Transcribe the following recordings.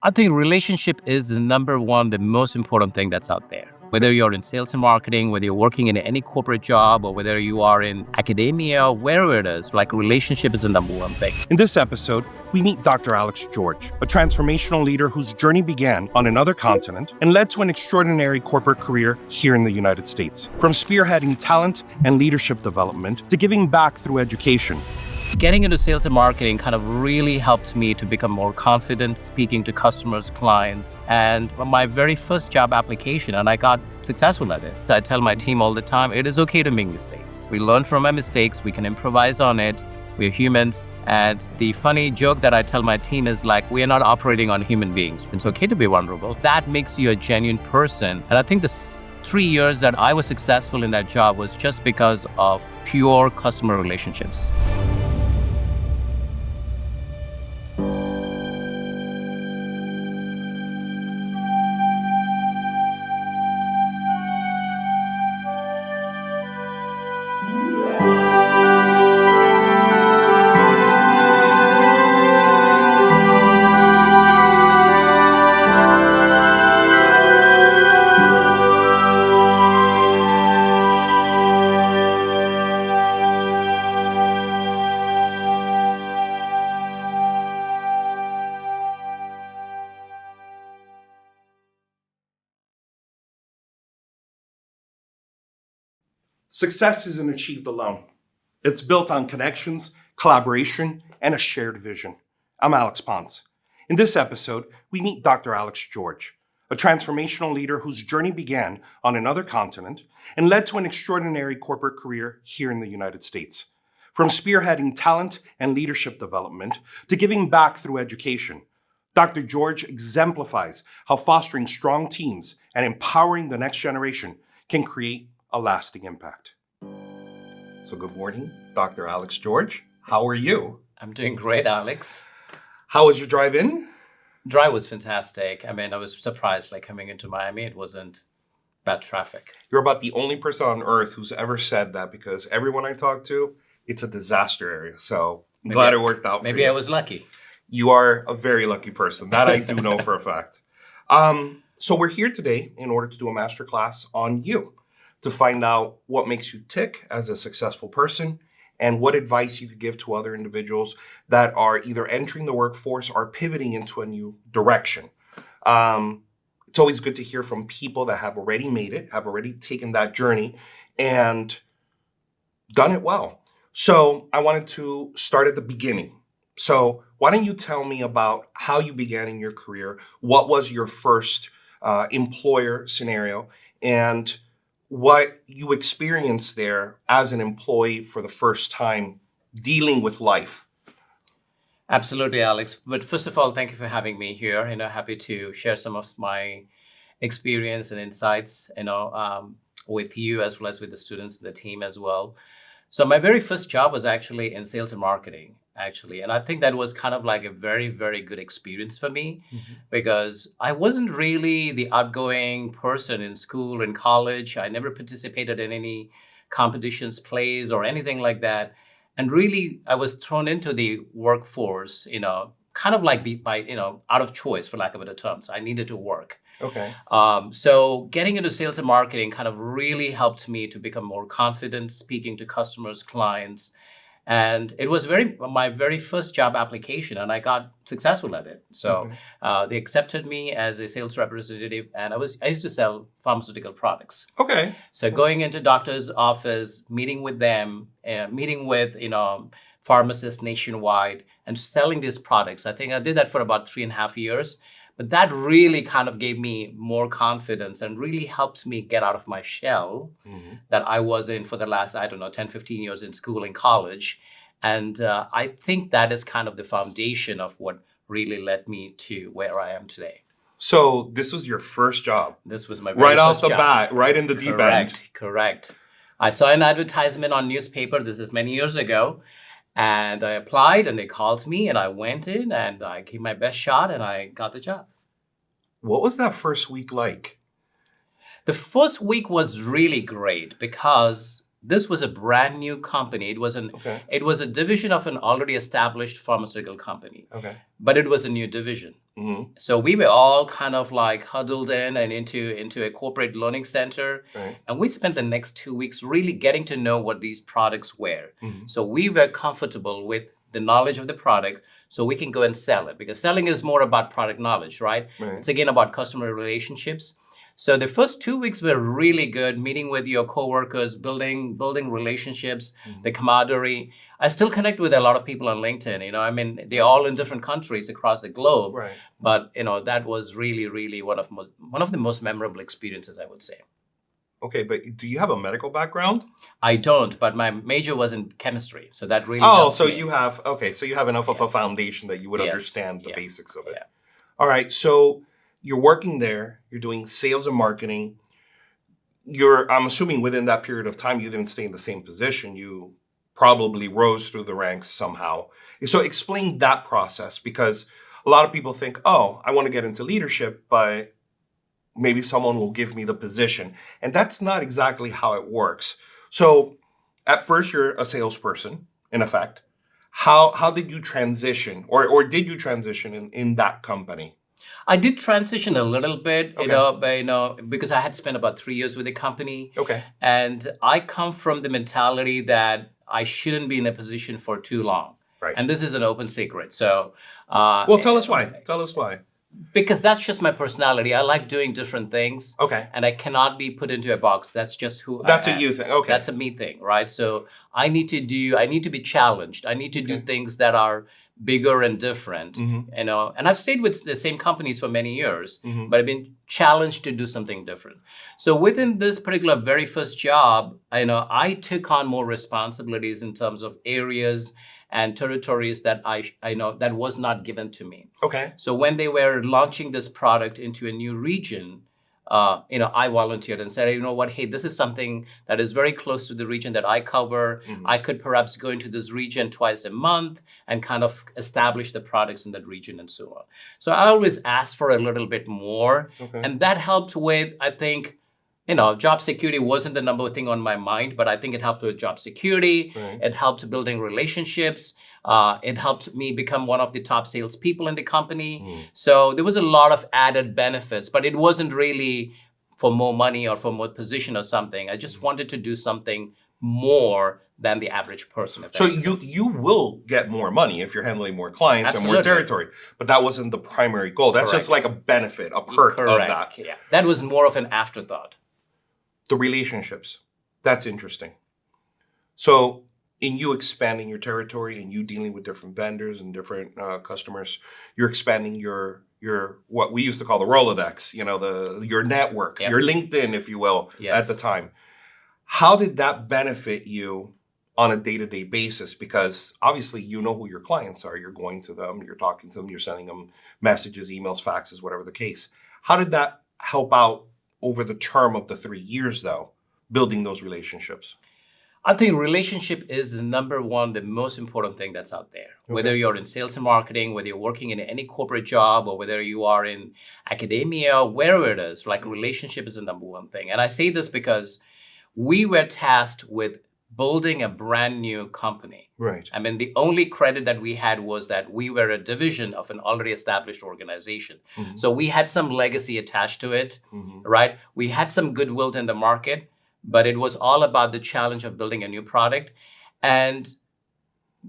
I think relationship is the number one, the most important thing that's out there. Whether you're in sales and marketing, whether you're working in any corporate job, or whether you are in academia, wherever it is, like relationship is the number one thing. In this episode, we meet Dr. Alex George, a transformational leader whose journey began on another continent and led to an extraordinary corporate career here in the United States. From spearheading talent and leadership development to giving back through education. Getting into sales and marketing kind of really helped me to become more confident speaking to customers, clients, and my very first job application, and I got successful at it. So I tell my team all the time, it is okay to make mistakes. We learn from our mistakes, we can improvise on it, we're humans. And the funny joke that I tell my team is like, we are not operating on human beings. It's okay to be vulnerable. That makes you a genuine person. And I think the 3 years that I was successful in that job was just because of pure customer relationships. Success isn't achieved alone. It's built on connections, collaboration, and a shared vision. I'm Alex Ponce. In this episode, we meet Dr. Alex George, a transformational leader whose journey began on another continent and led to an extraordinary corporate career here in the United States. From spearheading talent and leadership development to giving back through education, Dr. George exemplifies how fostering strong teams and empowering the next generation can create a lasting impact. So good morning, Dr. Alex George. How are you? I'm doing great, Alex. How was your drive in? Drive was fantastic. I mean, I was surprised, like coming into Miami, it wasn't bad traffic. You're about the only person on earth who's ever said that, because everyone I talk to, it's a disaster area. So I'm glad it worked out for you. Maybe I was lucky. You are a very lucky person. That I do know for a fact. So we're here today in order to do a masterclass on you, to find out what makes you tick as a successful person and what advice you could give to other individuals that are either entering the workforce or pivoting into a new direction. It's always good to hear from people that have already made it, have already taken that journey and done it well. So I wanted to start at the beginning. So why don't you tell me about how you began in your career? What was your first employer scenario, and what you experienced there as an employee for the first time dealing with life? Absolutely, Alex. But first of all, thank you for having me here. Happy to share some of my experience and insights, with you as well as with the students and the team as well. So my very first job was actually in sales and marketing, actually. And I think that was kind of like a very, very good experience for me, because I wasn't really the outgoing person in school and college. I never participated in any competitions, plays, or anything like that. And really, I was thrown into the workforce, kind of like out of choice, for lack of better terms. I needed to work. Okay. So getting into sales and marketing kind of really helped me to become more confident speaking to customers, clients. And it was my very first job application, and I got successful at it. So they accepted me as a sales representative, and I used to sell pharmaceutical products. Okay. So going into doctor's office, meeting with them, meeting with pharmacists nationwide, and selling these products. I think I did that for about 3.5 years. But that really kind of gave me more confidence and really helped me get out of my shell that I was in for the last, 10, 15 years in school and college. And I think that is kind of the foundation of what really led me to where I am today. So this was your first job? This was my very first job. Right off the bat, right in the deep end. Correct. I saw an advertisement on newspaper. This is many years ago. And I applied and they called me and I went in and I gave my best shot and I got the job. What was that first week like? The first week was really great because this was a brand new company. It was a division of an already established pharmaceutical company. Okay. But it was a new division. Mm-hmm. So we were all kind of like huddled in and into a corporate learning center. Right. And we spent the next 2 weeks really getting to know what these products were. Mm-hmm. So we were comfortable with the knowledge of the product so we can go and sell it, because selling is more about product knowledge, right? Right. It's again about customer relationships. So the first 2 weeks were really good, meeting with your coworkers, building relationships, the camaraderie. I still connect with a lot of people on LinkedIn. I mean, they're all in different countries across the globe. Right. But that was really, really one of the most memorable experiences, I would say. Okay, but do you have a medical background? I don't, but my major was in chemistry, so that really Oh, helps so me. so you have enough of a foundation that you would Yes. understand the Yeah. basics of it. Yeah. All right, so you're working there, you're doing sales and marketing. I'm assuming within that period of time, you didn't stay in the same position. You probably rose through the ranks somehow. So explain that process, because a lot of people think, oh, I want to get into leadership, but maybe someone will give me the position. And that's not exactly how it works. So at first, you're a salesperson, in effect. How did you transition, or did you transition in that company? I did transition a little bit, Okay. but, because I had spent about 3 years with the company. Okay. And I come from the mentality that I shouldn't be in a position for too long. Right. And this is an open secret. So, Well, tell us why. Tell us why. because that's just my personality. I like doing different things. Okay. And I cannot be put into a box. That's just who That's I a am. you thing. Okay. That's a me thing, right? So I need to be challenged. I need to do Okay. things that are bigger and different, Mhm. and I've stayed with the same companies for many years, Mhm. but I've been challenged to do something different. So within this particular very first job, I took on more responsibilities in terms of areas and territories that I know that was not given to me. Okay. So when they were launching this product into a new region, I volunteered and said, you know what, hey, this is something that is very close to the region that I cover. Mhm. I could perhaps go into this region twice a month and kind of establish the products in that region and so on. So I always asked for a little bit more. Okay. And that helped with, I think, job security wasn't the number one thing on my mind, but I think it helped with job security. Right. It helped building relationships. It helped me become one of the top salespeople in the company. Mm. So there was a lot of added benefits, but it wasn't really for more money or for more position or something. I just wanted to do something more than the average person. If that So makes sense. you will get more money if you're handling more clients and more Absolutely. territory, but that wasn't the primary goal. That's just like a benefit, a perk of Correct. that. Yeah, that was more of an afterthought. The relationships. That's interesting. So in you expanding your territory and you dealing with different vendors and different customers, you're expanding your what we used to call the Rolodex, your network, Yep. your LinkedIn, if you will, Yes. at the time. How did that benefit you on a day-to-day basis? Because obviously you know who your clients are. You're going to them, you're talking to them, you're sending them messages, emails, faxes, whatever the case. How did that help out over the term of the 3 years, though, building those relationships? I think relationship is the number one, the most important thing that's out there. Whether you're in sales and marketing, whether you're working in any corporate job, or whether you are in academia, wherever it is, like relationship is the number one thing. And I say this because we were tasked with building a brand new company. Right. I mean, the only credit that we had was that we were a division of an already established organization. Mhm. So we had some legacy attached to it, Mhm. right? We had some goodwill in the market, but it was all about the challenge of building a new product. And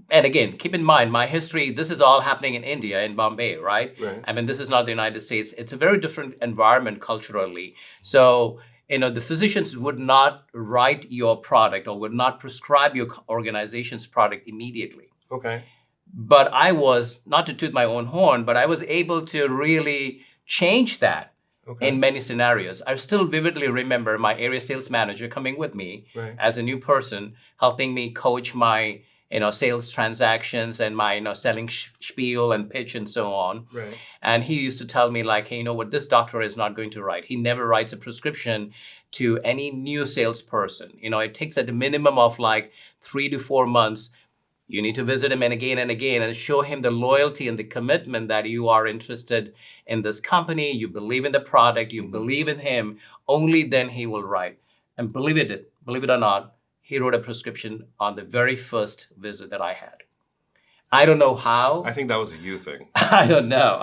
again, keep in mind, my history, this is all happening in India, in Bombay, right? Right. I mean, this is not the United States. It's a very different environment culturally. So, the physicians would not write your product or would not prescribe your organization's product immediately. Okay. But I was, not to toot my own horn, but I was able to really change that Okay. in many scenarios. I still vividly remember my area sales manager coming with me Right. as a new person, helping me coach my sales transactions and my selling spiel and pitch and so on. Right. And he used to tell me like, hey, what this doctor is not going to write. He never writes a prescription to any new salesperson. It takes at a minimum of like 3 to 4 months. You need to visit him and again and show him the loyalty and the commitment that you are interested in this company. You believe in the product. You believe in him. Only then he will write. And believe it or not, he wrote a prescription on the very first visit that I had. I don't know how. I think that was a you thing. I don't know.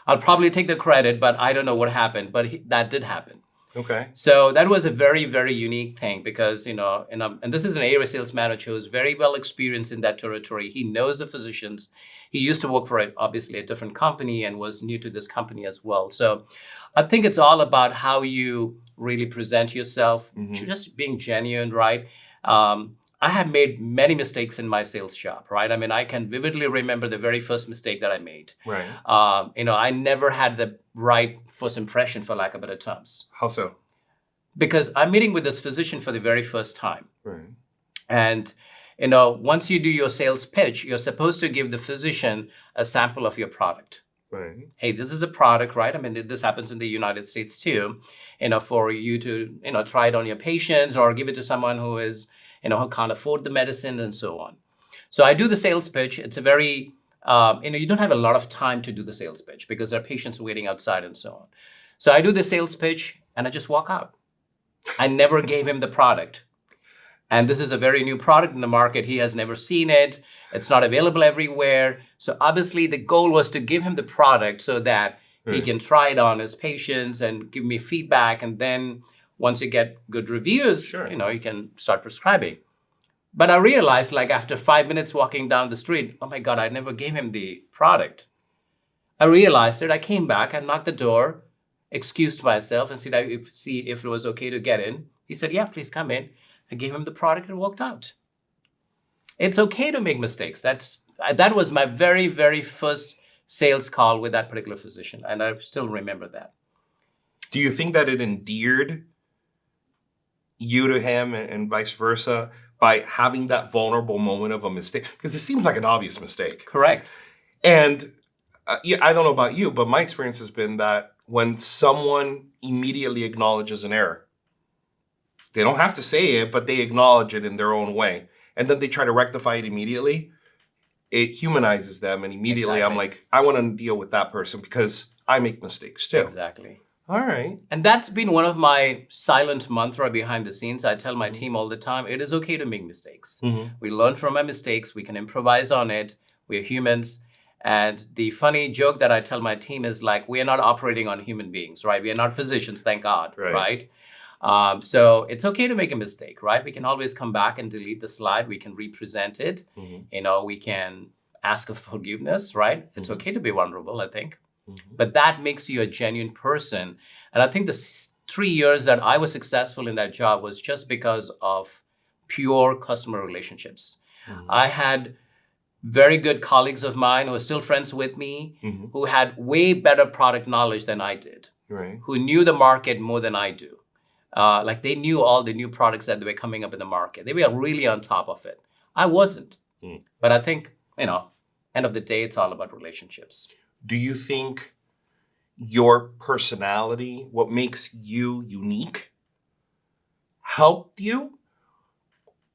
I'll probably take the credit, but I don't know what happened. But that did happen. Okay. So that was a very, very unique thing because, and this is an area sales manager who's very well experienced in that territory. He knows the physicians. He used to work for obviously a different company and was new to this company as well. So I think it's all about how you really present yourself, just being genuine, right? I have made many mistakes in my sales job, right? I mean, I can vividly remember the very first mistake that I made. Right. I never had the right first impression, for lack of better terms. How so? Because I'm meeting with this physician for the very first time. Right. And, once you do your sales pitch, you're supposed to give the physician a sample of your product. Right. Hey, this is a product, right? I mean, this happens in the United States too, for you to, try it on your patients or give it to someone who is, who can't afford the medicine and so on. So I do the sales pitch. It's a very, you don't have a lot of time to do the sales pitch because there are patients waiting outside and so on. So I do the sales pitch and I just walk out. I never gave him the product. And this is a very new product in the market. He has never seen it. It's not available everywhere. So obviously the goal was to give him the product so that he can try it on his patients and give me feedback. And then once you get good reviews, you can start prescribing. But I realized like after 5 minutes walking down the street, oh my God, I never gave him the product. I realized it. I came back, I knocked the door, excused myself and see if it was okay to get in. He said, yeah, please come in. I gave him the product and walked out. It's okay to make mistakes. That was my very, very first sales call with that particular physician. And I still remember that. Do you think that it endeared you to him and vice versa by having that vulnerable moment of a mistake? Because it seems like an obvious mistake. Correct. And I don't know about you, but my experience has been that when someone immediately acknowledges an error, they don't have to say it, but they acknowledge it in their own way. And then they try to rectify it immediately. It humanizes them. And immediately I'm like, I want to deal with that person because I make mistakes too. Exactly. All right. And that's been one of my silent mantra behind the scenes. I tell my team all the time, it is okay to make mistakes. We learn from our mistakes. We can improvise on it. We're humans. And the funny joke that I tell my team is like, we are not operating on human beings, right? We are not physicians, thank God, right? So it's okay to make a mistake, right? We can always come back and delete the slide. We can represent it. We can ask for forgiveness, right? It's okay to be vulnerable, I think. But that makes you a genuine person. And I think the 3 years that I was successful in that job was just because of pure customer relationships. I had very good colleagues of mine who are still friends with me, who had way better product knowledge than I did, who knew the market more than I do. Like they knew all the new products that were coming up in the market. They were really on top of it. I wasn't. But I think, end of the day, it's all about relationships. Do you think your personality, what makes you unique, helped you?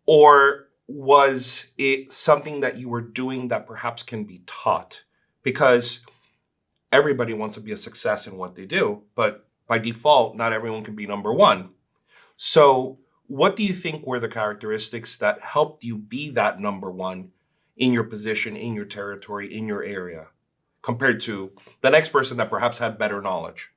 Or was it something that you were doing that perhaps can be taught? Because everybody wants to be a success in what they do, but by default, not everyone can be number one. So what do you think were the characteristics that helped you be that number one in your position, in your territory, in your area, compared to the next person that perhaps had better knowledge?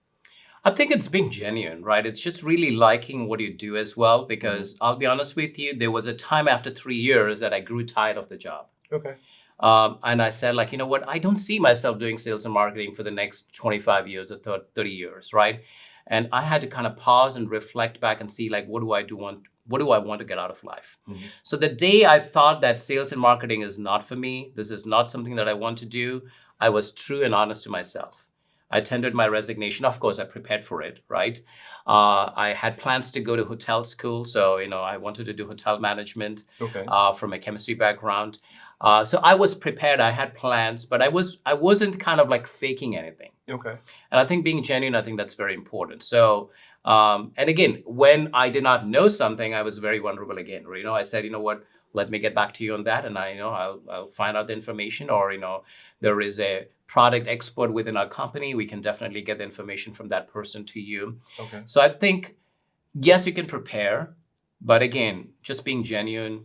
I think it's being genuine, right? It's just really liking what you do as well, because I'll be honest with you, there was a time after 3 years that I grew tired of the job. Okay. And I said, like, you know what? I don't see myself doing sales and marketing for the next 25 years or 30 years, right? And I had to kind of pause and reflect back and see, like, what do I want to get out of life? So the day I thought that sales and marketing is not for me, this is not something that I want to do, I was true and honest to myself. I tendered my resignation. Of course, I prepared for it, right? I had plans to go to hotel school. So, I wanted to do hotel management from a chemistry background. So I was prepared. I had plans, but I wasn't kind of like faking anything. Okay. And I think being genuine, I think that's very important. So, and again, when I did not know something, I was very vulnerable again. I said, you know what, let me get back to you on that. And I'll find out the information, or, there is a product expert within our company. We can definitely get the information from that person to you. Okay. So I think, yes, you can prepare, but again, just being genuine,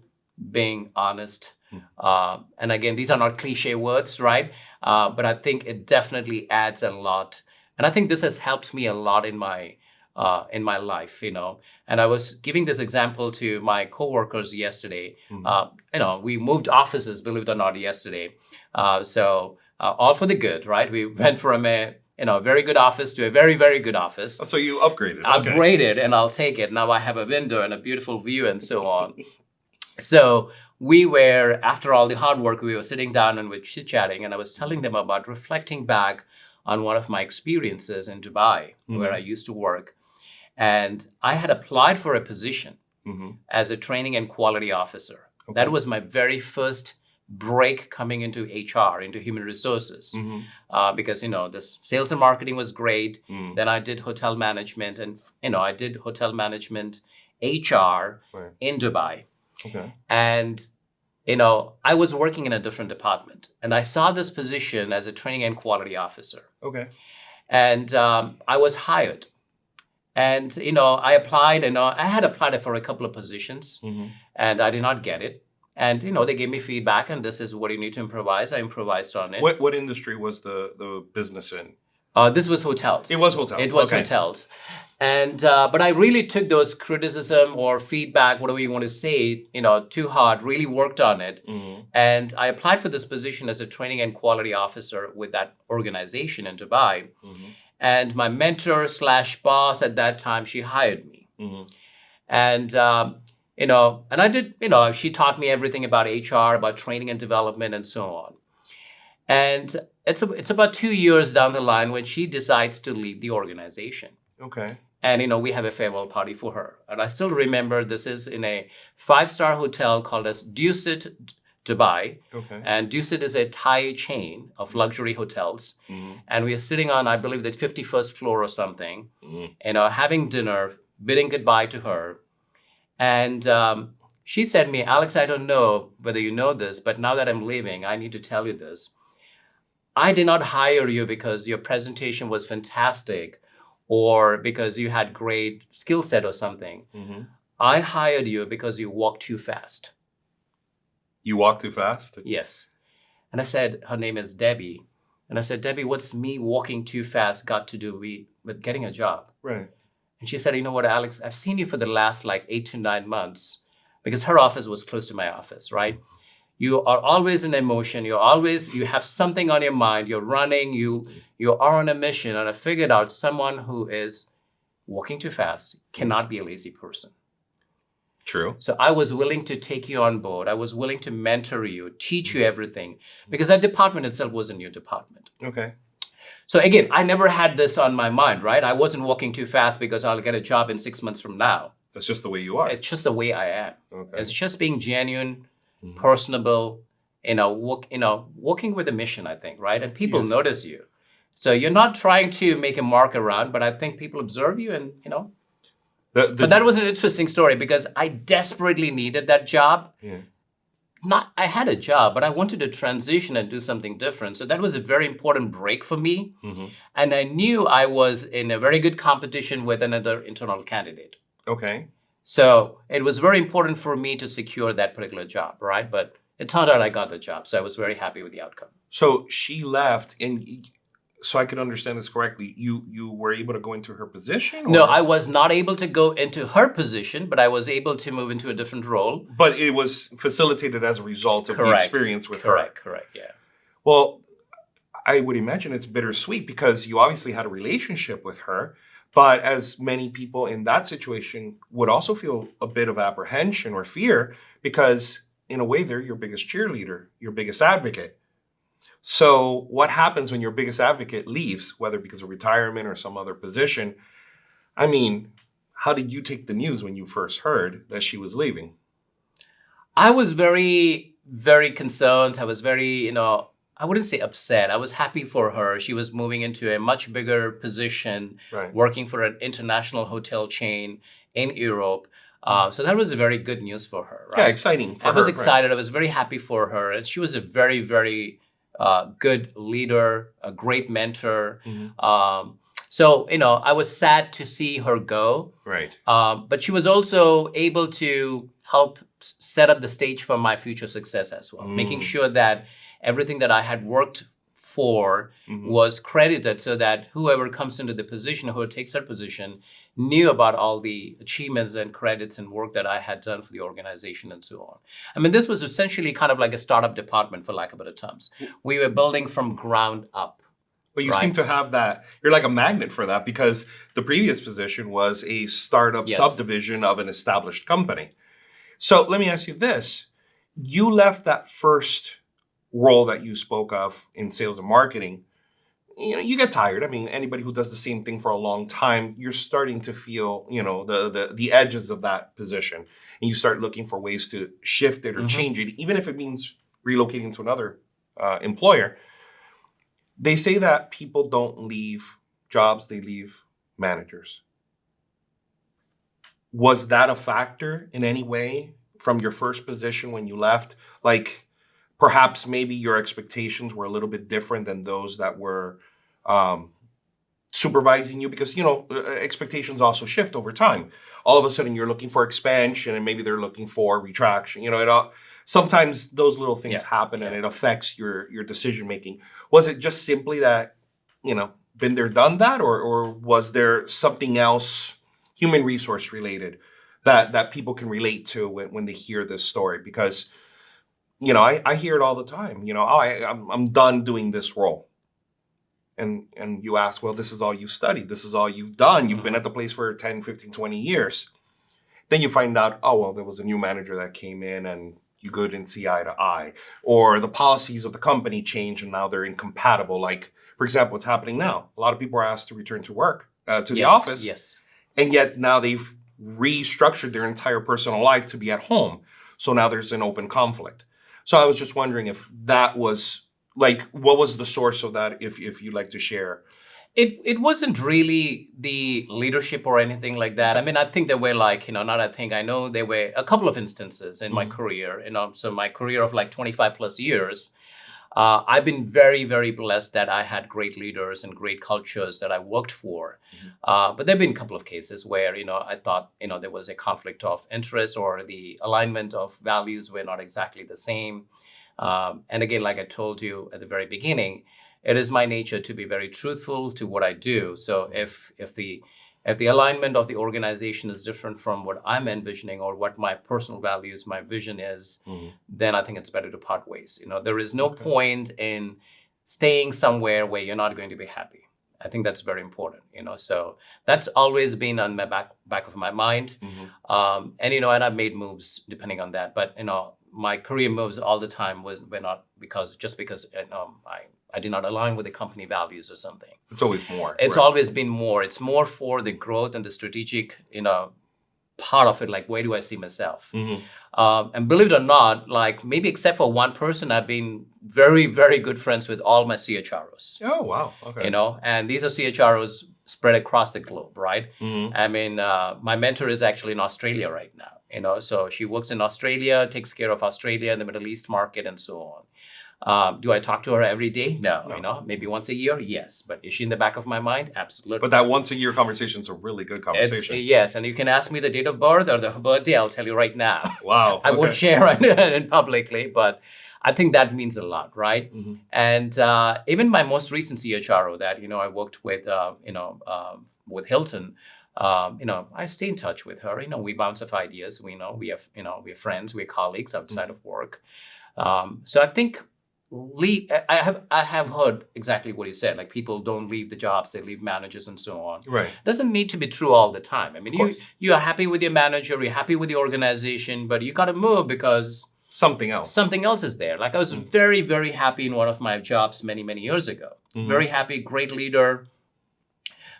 being honest, And again, these are not cliche words, right? But I think it definitely adds a lot. And I think this has helped me a lot in my life, And I was giving this example to my coworkers yesterday. We moved offices, believe it or not, yesterday. All for the good, right? We went from a very good office to a very, very good office. Oh, so you upgraded. Okay. Upgraded, and I'll take it. Now I have a window and a beautiful view and so on. So we were, after all the hard work, we were sitting down and we're chit-chatting, and I was telling them about reflecting back on one of my experiences in Dubai, where I used to work. And I had applied for a position as a training and quality officer. Okay. That was my very first break coming into HR, into human resources, because, this sales and marketing was great. Then I did hotel management, and, I did hotel management HR in Dubai. Okay. And, I was working in a different department, and I saw this position as a training and quality officer. Okay. And I was hired. And, I applied, and I had applied for a couple of positions, and I did not get it. And, they gave me feedback, and this is what you need to improvise. I improvised on it. What industry was the business in? This was hotels. It was hotels. It was hotels. And, but I really took those criticism or feedback, whatever you want to say, to heart, really worked on it. And I applied for this position as a training and quality officer with that organization in Dubai. And my mentor / boss at that time, she hired me. And, and I did, she taught me everything about HR, about training and development and so on. And it's about 2 years down the line when she decides to leave the organization. Okay. And, we have a farewell party for her. And I still remember this is in a 5-star hotel called as Dusit Dubai. Okay. And Dusit is a Thai chain of luxury hotels. And we are sitting on, I believe, the 51st floor or something, having dinner, bidding goodbye to her. And she said to me, Alex, I don't know whether you know this, but now that I'm leaving, I need to tell you this. I did not hire you because your presentation was fantastic or because you had great skill set or something. I hired you because you walked too fast. You walked too fast? Yes. And I said, her name is Debbie. And I said, Debbie, what's me walking too fast got to do with getting a job? Right. And she said, you know what, Alex, I've seen you for the last 8 to 9 months, because her office was close to my office, right? You are always in emotion. You have something on your mind. You're running. You are on a mission. And I figured out someone who is walking too fast cannot be a lazy person. True. So I was willing to take you on board. I was willing to mentor you, teach you everything, because that department itself was a new department. Okay. So again, I never had this on my mind, right? I wasn't walking too fast because I'll get a job in 6 months from now. That's just the way you are. It's just the way I am. Okay. It's just being genuine, personable, working with a mission, I think, right? And people notice you. So you're not trying to make a mark around, but I think people observe you and, But that was an interesting story because I desperately needed that job. Yeah. I had a job, but I wanted to transition and do something different. So that was a very important break for me. And I knew I was in a very good competition with another internal candidate. Okay. So it was very important for me to secure that particular job, right? But it turned out I got the job. So I was very happy with the outcome. So she left, and so I could understand this correctly, you were able to go into her position? Or? No, I was not able to go into her position, but I was able to move into a different role. But it was facilitated as a result of the experience with her. Correct, yeah. Well, I would imagine it's bittersweet because you obviously had a relationship with her, but as many people in that situation would also feel a bit of apprehension or fear because in a way they're your biggest cheerleader, your biggest advocate. So what happens when your biggest advocate leaves, whether because of retirement or some other position? I mean, how did you take the news when you first heard that she was leaving? I was very, very concerned. I was very, I wouldn't say upset. I was happy for her. She was moving into a much bigger position, working for an international hotel chain in Europe. So that was a very good news for her. Right? Yeah, exciting for her. I was excited. I was very happy for her. And she was a very, very good leader, a great mentor. So, I was sad to see her go. Right. But she was also able to help set up the stage for my future success as well, making sure that everything that I had worked for was credited so that whoever comes into the position, whoever takes that position, knew about all the achievements and credits and work that I had done for the organization and so on. I mean, this was essentially kind of like a startup department, for lack of better terms. We were building from ground up. But you Right. seem to have that, you're like a magnet for that, because the previous position was a startup Yes. subdivision of an established company. So let me ask you this. You left that first role that you spoke of in sales and marketing. You know, you get tired. I mean, anybody who does the same thing for a long time, you're starting to feel, you know, the edges of that position. And you start looking for ways to shift it or change it, even if it means relocating to another employer. They say that people don't leave jobs, they leave managers. Was that a factor in any way from your first position when you left? Like, perhaps maybe your expectations were a little bit different than those that were supervising you, because, you know, expectations also shift over time. All of a sudden you're looking for expansion and maybe they're looking for retraction. You know, sometimes those little things happen and it affects your decision making. Was it just simply that, you know, been there, done that, or was there something else human resource related that people can relate to when they hear this story? Because, you know, I hear it all the time. You know, I'm done doing this role. And you ask, well, this is all you studied. This is all you've done. You've been at the place for 10, 15, 20 years. Then you find out, oh, well, there was a new manager that came in and you couldn't see eye to eye. Or the policies of the company change and now they're incompatible. Like, for example, what's happening now. A lot of people are asked to return to work, to the office. Yes. And yet now they've restructured their entire personal life to be at home. So now there's an open conflict. So I was just wondering if that was, like, what was the source of that, if you'd like to share? It wasn't really the leadership or anything like that. I mean, I think there were like, you know, not I think, I know there were a couple of instances in my career, you know, so my career of like 25 plus years, I've been very, very blessed that I had great leaders and great cultures that I worked for. But there have been a couple of cases where, you know, I thought, you know, there was a conflict of interest or the alignment of values were not exactly the same. And again, like I told you at the very beginning, it is my nature to be very truthful to what I do. So if the alignment of the organization is different from what I'm envisioning or what my personal values, my vision is, then I think it's better to part ways. You know, there is no point in staying somewhere where you're not going to be happy. I think that's very important, you know. So that's always been on my back of my mind. And, you know, and I've made moves depending on that. But, you know, my career moves all the time were not because you know, I did not align with the company values or something. It's always more. It's right? always been more. It's more for the growth and the strategic, you know, part of it. Like, where do I see myself? And believe it or not, like maybe except for one person, I've been very, very good friends with all my CHROs. Oh, wow. Okay. You know, and these are CHROs spread across the globe, right? I mean, my mentor is actually in Australia right now. You know, so she works in Australia, takes care of Australia and the Middle East market and so on. Do I talk to her every day? No. You know, maybe once a year, yes. But is she in the back of my mind? Absolutely. But that once a year conversation is a really good conversation. Yes, and you can ask me the date of birth or the birthday. I'll tell you right now. Wow. I won't share it publicly, but I think that means a lot, right? And even my most recent CHRO that, you know, I worked with, with Hilton. You know, I stay in touch with her. You know, we bounce off ideas. We know we have, you know, we're friends, we're colleagues outside of work. So I think I have heard exactly what you said. Like, people don't leave the jobs, they leave managers and so on. Right. Doesn't need to be true all the time. I mean, you are happy with your manager, you're happy with the organization, but you got to move because Something else is there. Like, I was very, very happy in one of my jobs many, many years ago. Very happy, great leader.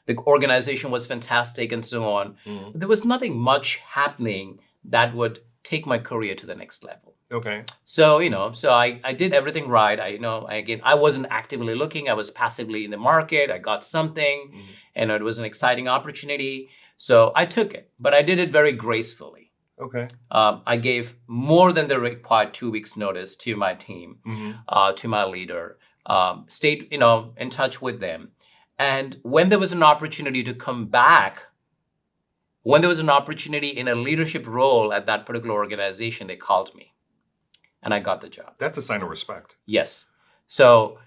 The organization was fantastic and so on. But there was nothing much happening that would take my career to the next level. Okay. So, you know, so I did everything right. I wasn't actively looking. I was passively in the market. I got something and it was an exciting opportunity. So I took it, but I did it very gracefully. Okay. I gave more than the required 2 weeks notice to my team, to my leader, stayed, you know, in touch with them. And when there was an opportunity to come back when there was an opportunity in a leadership role at that particular organization, they called me and I got the job. That's a sign of respect. Yes. So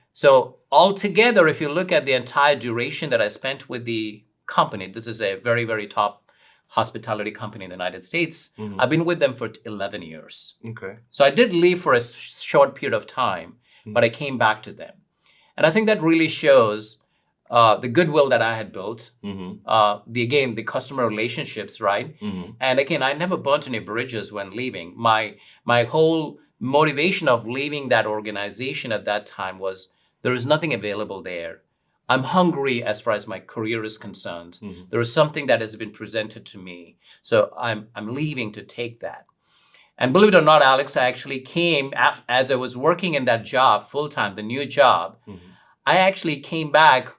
altogether, if you look at the entire duration that I spent with the company, this is a very, very top hospitality company in the United States. Mm-hmm. I've been with them for 11 years. Okay. So I did leave for a short period of time, but I came back to them. And I think that really shows the goodwill that I had built, Mm-hmm. the customer relationships, right? Mm-hmm. And again, I never burnt any bridges when leaving. My whole motivation of leaving that organization at that time was there is nothing available there. I'm hungry as far as my career is concerned. Mm-hmm. There is something that has been presented to me. So I'm leaving to take that. And believe it or not, Alex, I actually came as I was working in that job full-time, the new job. Mm-hmm. I actually came back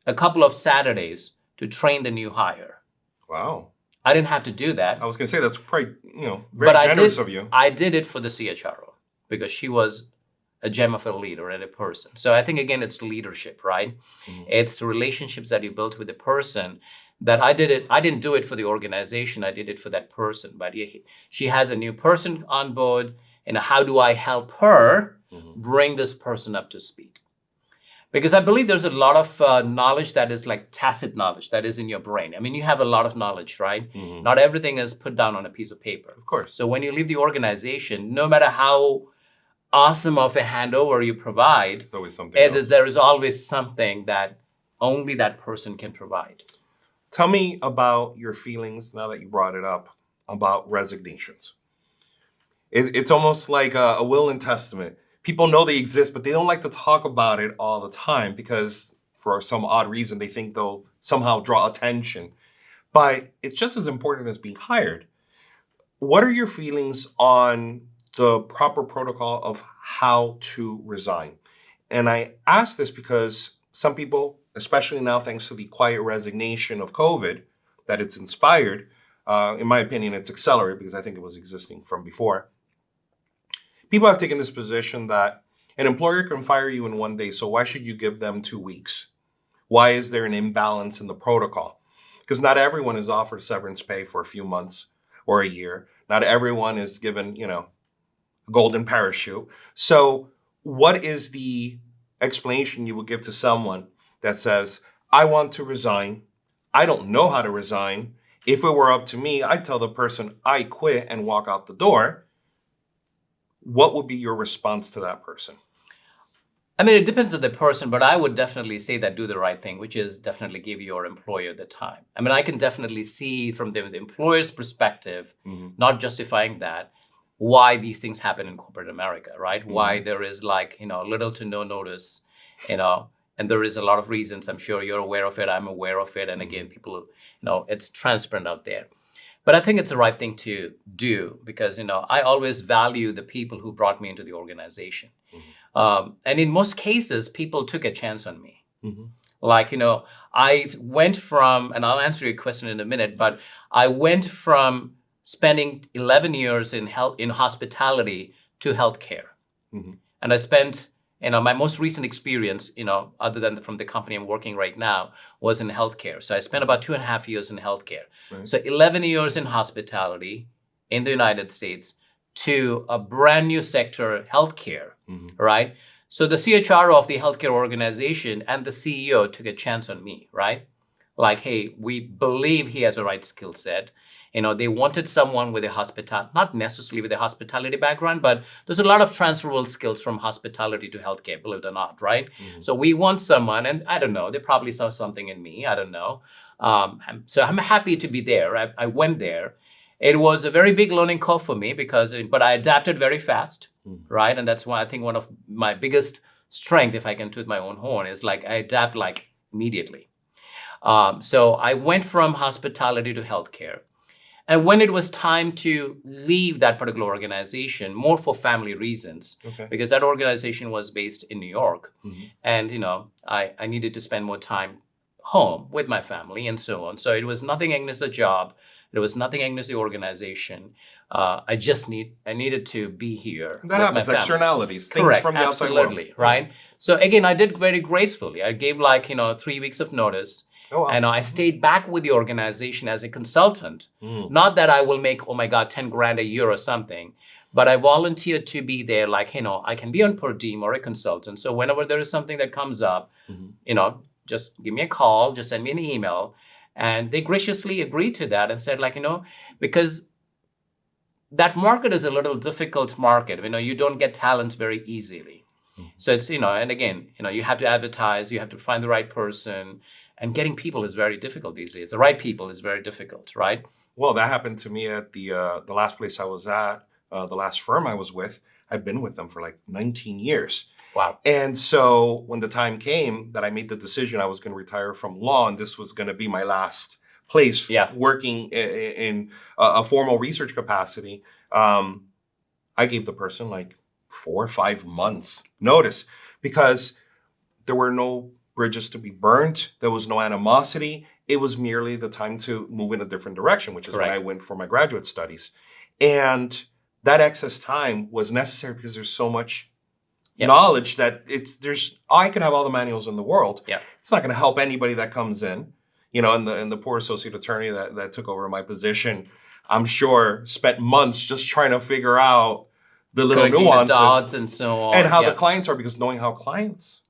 a couple of Saturdays to train the new hire. Wow. I didn't have to do that. I was going to say that's probably, very generous of you. I did it for the CHRO because she was a gem of a leader and a person. So I think, again, it's leadership, right? Mm-hmm. It's the relationships that you built with the person that I did it. I didn't do it for the organization. I did it for that person. But she has a new person on board. And how do I help her bring this person up to speed? Because I believe there's a lot of knowledge that is like tacit knowledge that is in your brain. I mean, you have a lot of knowledge, right? Mm-hmm. Not everything is put down on a piece of paper. Of course. So when you leave the organization, no matter how awesome of a handover you provide, There's always something else. there is always something that only that person can provide. Tell me about your feelings, now that you brought it up, about resignations. It's almost like a will and testament. People know they exist, but they don't like to talk about it all the time because for some odd reason, they think they'll somehow draw attention. But it's just as important as being hired. What are your feelings on the proper protocol of how to resign? And I ask this because some people, especially now thanks to the quiet resignation of COVID that it's inspired, in my opinion, it's accelerated because I think it was existing from before. People have taken this position that an employer can fire you in 1 day, so why should you give them 2 weeks? Why is there an imbalance in the protocol? Because not everyone is offered severance pay for a few months or a year. Not everyone is given, a golden parachute. So what is the explanation you would give to someone that says, I want to resign. I don't know how to resign. If it were up to me, I'd tell the person I quit and walk out the door. What would be your response to that person? I mean, it depends on the person, but I would definitely say that do the right thing, which is definitely give your employer the time. I mean, I can definitely see from the employer's perspective, not justifying that, why these things happen in corporate America, right? Why there is little to no notice, and there is a lot of reasons. I'm sure you're aware of it. I'm aware of it. And again, people, it's transparent out there. But I think it's the right thing to do because, I always value the people who brought me into the organization. And in most cases, people took a chance on me. I went from, and I'll answer your question in a minute, but I went from spending 11 years in hospitality to healthcare. And I spent, my most recent experience, other than from the company I'm working right now, was in healthcare. So I spent about 2.5 years in healthcare. Right. So 11 years in hospitality in the United States to a brand new sector, healthcare, right? So the CHRO of the healthcare organization and the CEO took a chance on me, right? Like, hey, we believe he has the right skill set. They wanted someone with not necessarily with a hospitality background, but there's a lot of transferable skills from hospitality to healthcare, believe it or not, right? So we want someone, and I don't know, they probably saw something in me, I don't know. So I'm happy to be there. I went there. It was a very big learning curve for me but I adapted very fast, right? And that's why I think one of my biggest strength, if I can toot my own horn, is I adapt immediately. So I went from hospitality to healthcare. And when it was time to leave that particular organization, more for family reasons, because that organization was based in New York. And, I needed to spend more time home with my family and so on. So it was nothing against the job. There was nothing against the organization. I needed to be here. That happens, externalities, things Correct, from the outside world. absolutely, right? So again, I did very gracefully. I gave 3 weeks of notice. Oh, wow. And I stayed back with the organization as a consultant. Mm. Not that I will make, oh my God, 10 grand a year or something, but I volunteered to be there like, I can be on per diem or a consultant. So whenever there is something that comes up, just give me a call, just send me an email. And they graciously agreed to that and said like, because that market is a little difficult market. You don't get talent very easily. So it's, and again, you have to advertise, you have to find the right person, and getting people is very difficult these days. The right people is very difficult, right? Well, that happened to me at the last place I was at, the last firm I was with. I've been with them for like 19 years. Wow. And so when the time came that I made the decision I was going to retire from law and this was going to be my last place working in a formal research capacity, I gave the person like 4 or 5 months notice because there were no bridges to be burnt. There was no animosity. It was merely the time to move in a different direction, which is when I went for my graduate studies. And that excess time was necessary because there's so much knowledge that I can have all the manuals in the world. Yeah. It's not going to help anybody that comes in. And the poor associate attorney that took over my position, I'm sure spent months just trying to figure out the little nuances, the dots and so on, and how the clients are, because knowing how clients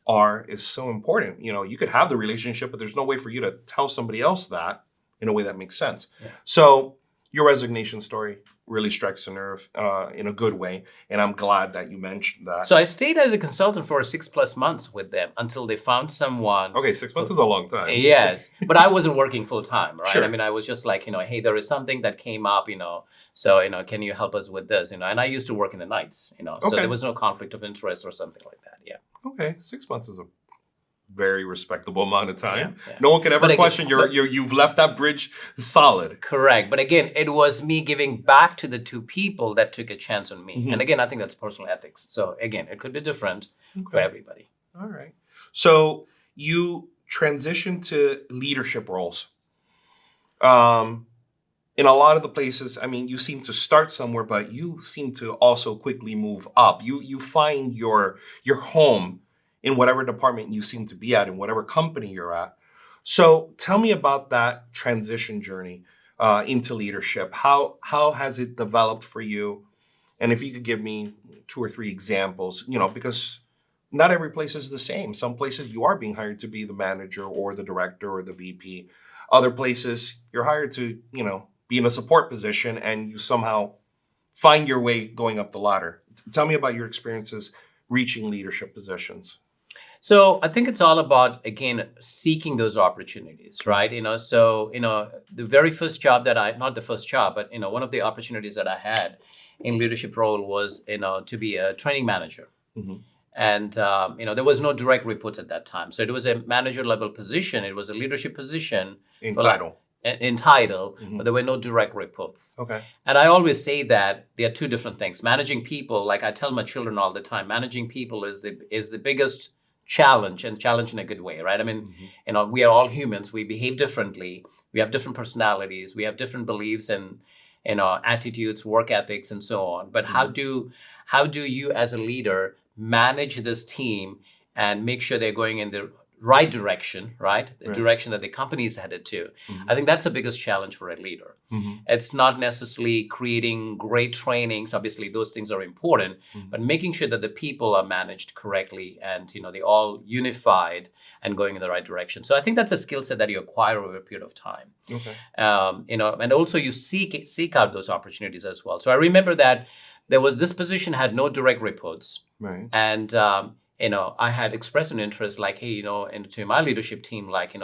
are is so important. You could have the relationship, but there's no way for you to tell somebody else that in a way that makes sense. Yeah. So your resignation story really strikes a nerve in a good way, and I'm glad that you mentioned that. So I stayed as a consultant for 6+ months with them until they found someone. Okay, 6 months is a long time. Yes, but I wasn't working full time, right? Sure. I was just like, hey, there is something that came up, so, can you help us with this, And I used to work in the nights, so there was no conflict of interest or something like that, yeah. Okay, 6 months is a very respectable amount of time. Yeah. No one can ever question you've left that bridge solid. Correct. But again, it was me giving back to the two people that took a chance on me. And again, I think that's personal ethics. So again, it could be different for everybody. All right. So you transitioned to leadership roles. In a lot of the places, you seem to start somewhere, but you seem to also quickly move up. You find your home in whatever department you seem to be at, in whatever company you're at. So tell me about that transition journey into leadership. How has it developed for you? And if you could give me 2 or 3 examples, because not every place is the same. Some places you are being hired to be the manager or the director or the VP. Other places you're hired to, be in a support position and you somehow find your way going up the ladder. Tell me about your experiences reaching leadership positions. So I think it's all about, again, seeking those opportunities, right? So, the very first job not the first job, but, one of the opportunities that I had in leadership role was, to be a training manager. Mm-hmm. And, there was no direct reports at that time. So it was a manager level position. It was a leadership position. In title. But there were no direct reports. Okay. And I always say that there are 2 different things. Managing people, like I tell my children all the time, managing people is the biggest challenge, and challenge in a good way, right? We are all humans. We behave differently. We have different personalities. We have different beliefs and attitudes, work ethics, and so on. But how do you as a leader manage this team and make sure they're going in the right direction, right? The direction that the company is headed to. I think that's the biggest challenge for a leader. It's not necessarily creating great trainings. Obviously, those things are important, but making sure that the people are managed correctly and, they're all unified and going in the right direction. So I think that's a skill set that you acquire over a period of time. Okay. And also you seek out those opportunities as well. So I remember that there was this position had no direct reports. Right. And, I had expressed an interest like, hey, into my leadership team, like,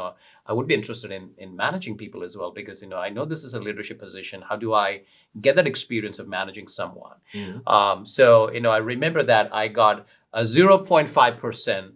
I would be interested in managing people as well, because, I know this is a leadership position. How do I get that experience of managing someone? So, I remember that I got a 0.5%,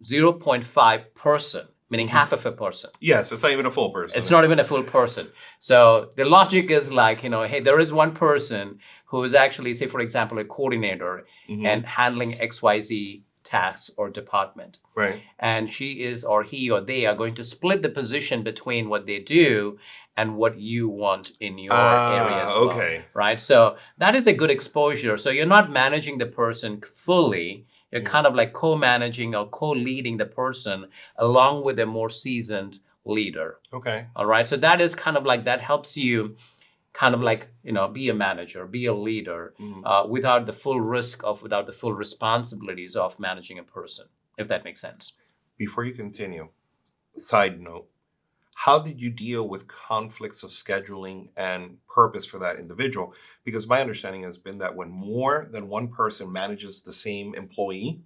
0.5 person, meaning half of a person. Yes, it's not even a full person. It's not even a full person. So the logic is like, hey, there is one person who is actually, say, for example, a coordinator and handling XYZ tasks or department. Right. And she is, or he or they are going to split the position between what they do and what you want in your area as well. Okay. Right. So that is a good exposure. So you're not managing the person fully. You're kind of like co-managing or co-leading the person along with a more seasoned leader. Okay. All right. So that is kind of like, that helps you kind of like, be a manager, be a leader, without the full without the full responsibilities of managing a person, if that makes sense. Before you continue, side note, how did you deal with conflicts of scheduling and purpose for that individual? Because my understanding has been that when more than one person manages the same employee,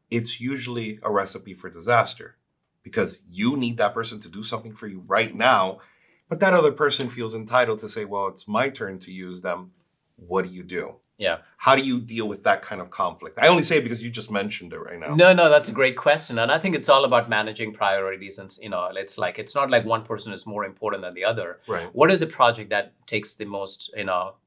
it's usually a recipe for disaster, because you need that person to do something for you right now, but that other person feels entitled to say, well, it's my turn to use them. What do you do? Yeah. How do you deal with that kind of conflict? I only say it because you just mentioned it right now. No, that's a great question. And I think it's all about managing priorities. And, it's not like one person is more important than the other. Right. What is a project that takes the most,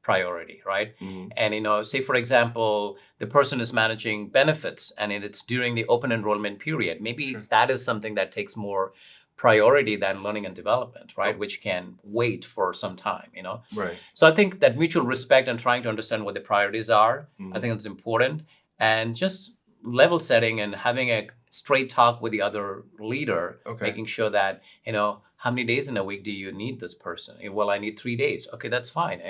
priority, right? Mm-hmm. And, say, for example, the person is managing benefits and it's during the open enrollment period. Maybe that is something that takes more priority than learning and development, right? Which can wait for some time, Right. So I think that mutual respect and trying to understand what the priorities are, I think it's important. And just level setting and having a straight talk with the other leader, making sure that, how many days in a week do you need this person? Well, I need 3 days. Okay, that's fine.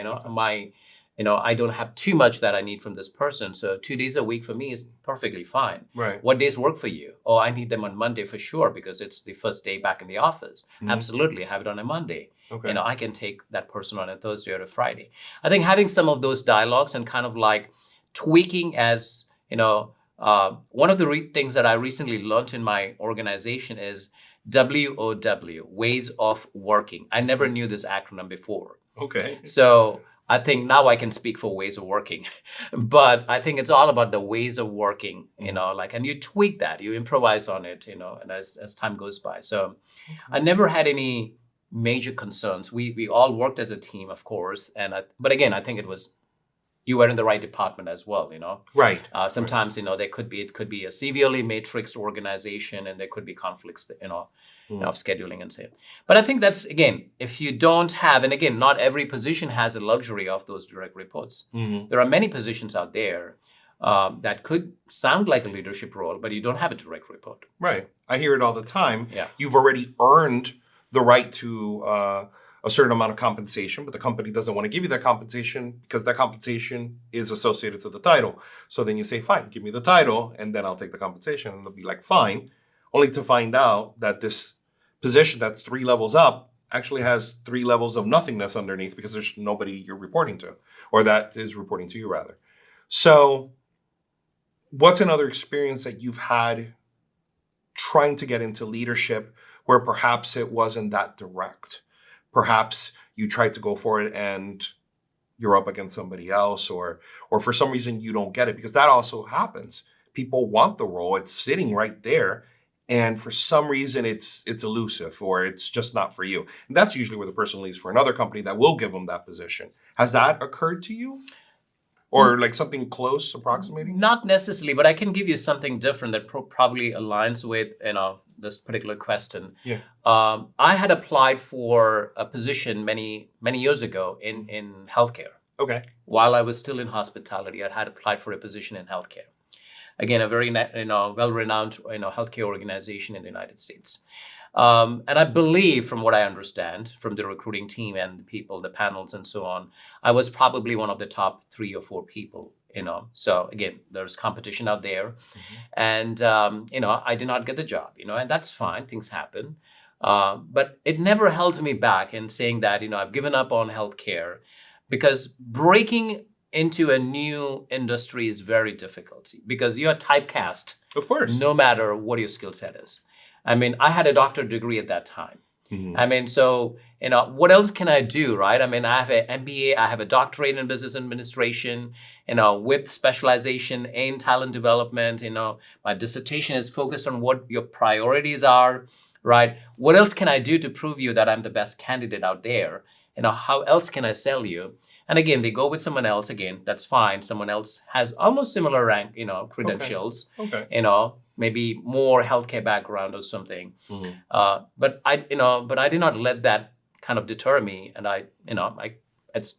I don't have too much that I need from this person. So 2 days a week for me is perfectly fine. Right. What days work for you? Oh, I need them on Monday for sure, because it's the first day back in the office. Absolutely, have it on a Monday. Okay. I can take that person on a Thursday or a Friday. I think having some of those dialogues and kind of like tweaking as, one of the things that I recently learned in my organization is WOW, ways of working. I never knew this acronym before. Okay. So I think now I can speak for ways of working, but I think it's all about the ways of working, and you tweak that, you improvise on it, and as time goes by. So I never had any major concerns. We all worked as a team, of course. But again, I think you were in the right department as well, Right. Sometimes, it could be a severely matrixed organization, and there could be conflicts, of scheduling and so. But I think that's, again, if you don't have, and again, not every position has the luxury of those direct reports. There are many positions out there that could sound like a leadership role, but you don't have a direct report. Right. I hear it all the time. Yeah. You've already earned the right to a certain amount of compensation, but the company doesn't want to give you that compensation because that compensation is associated to the title. So then you say, fine, give me the title, and then I'll take the compensation. And they'll be like, fine, only to find out that this position that's 3 levels up actually has 3 levels of nothingness underneath, because there's nobody you're reporting to, or that is reporting to you, rather. So what's another experience that you've had trying to get into leadership where perhaps it wasn't that direct? Perhaps you tried to go for it and you're up against somebody else, or for some reason you don't get it, because that also happens. People want the role, it's sitting right there, and for some reason it's elusive, or it's just not for you. And that's usually where the person leaves for another company that will give them that position. Has that occurred to you? Or like something close approximating? Not necessarily, but I can give you something different that probably aligns with, this particular question. Yeah. I had applied for a position many years ago in healthcare. Okay. While I was still in hospitality, I had applied for a position in healthcare. Again, a very well-renowned healthcare organization in the United States. And I believe, from what I understand from the recruiting team and the people, the panels and so on, I was probably one of the top 3 or 4 people. So again, there's competition out there, and I did not get the job. And that's fine. Things happen, but it never held me back in saying that I've given up on healthcare, because breaking into a new industry is very difficult, because you're typecast. Of course. No matter what your skill set is. I mean, I had a doctorate degree at that time. I mean, so, what else can I do, right? I mean, I have an MBA, I have a doctorate in business administration, with specialization in talent development. My dissertation is focused on what your priorities are, right? What else can I do to prove you that I'm the best candidate out there? How else can I sell you? And again, they go with someone else. Again, that's fine. Someone else has almost similar rank, credentials. Okay. Maybe more healthcare background or something. But I did not let that kind of deter me. And I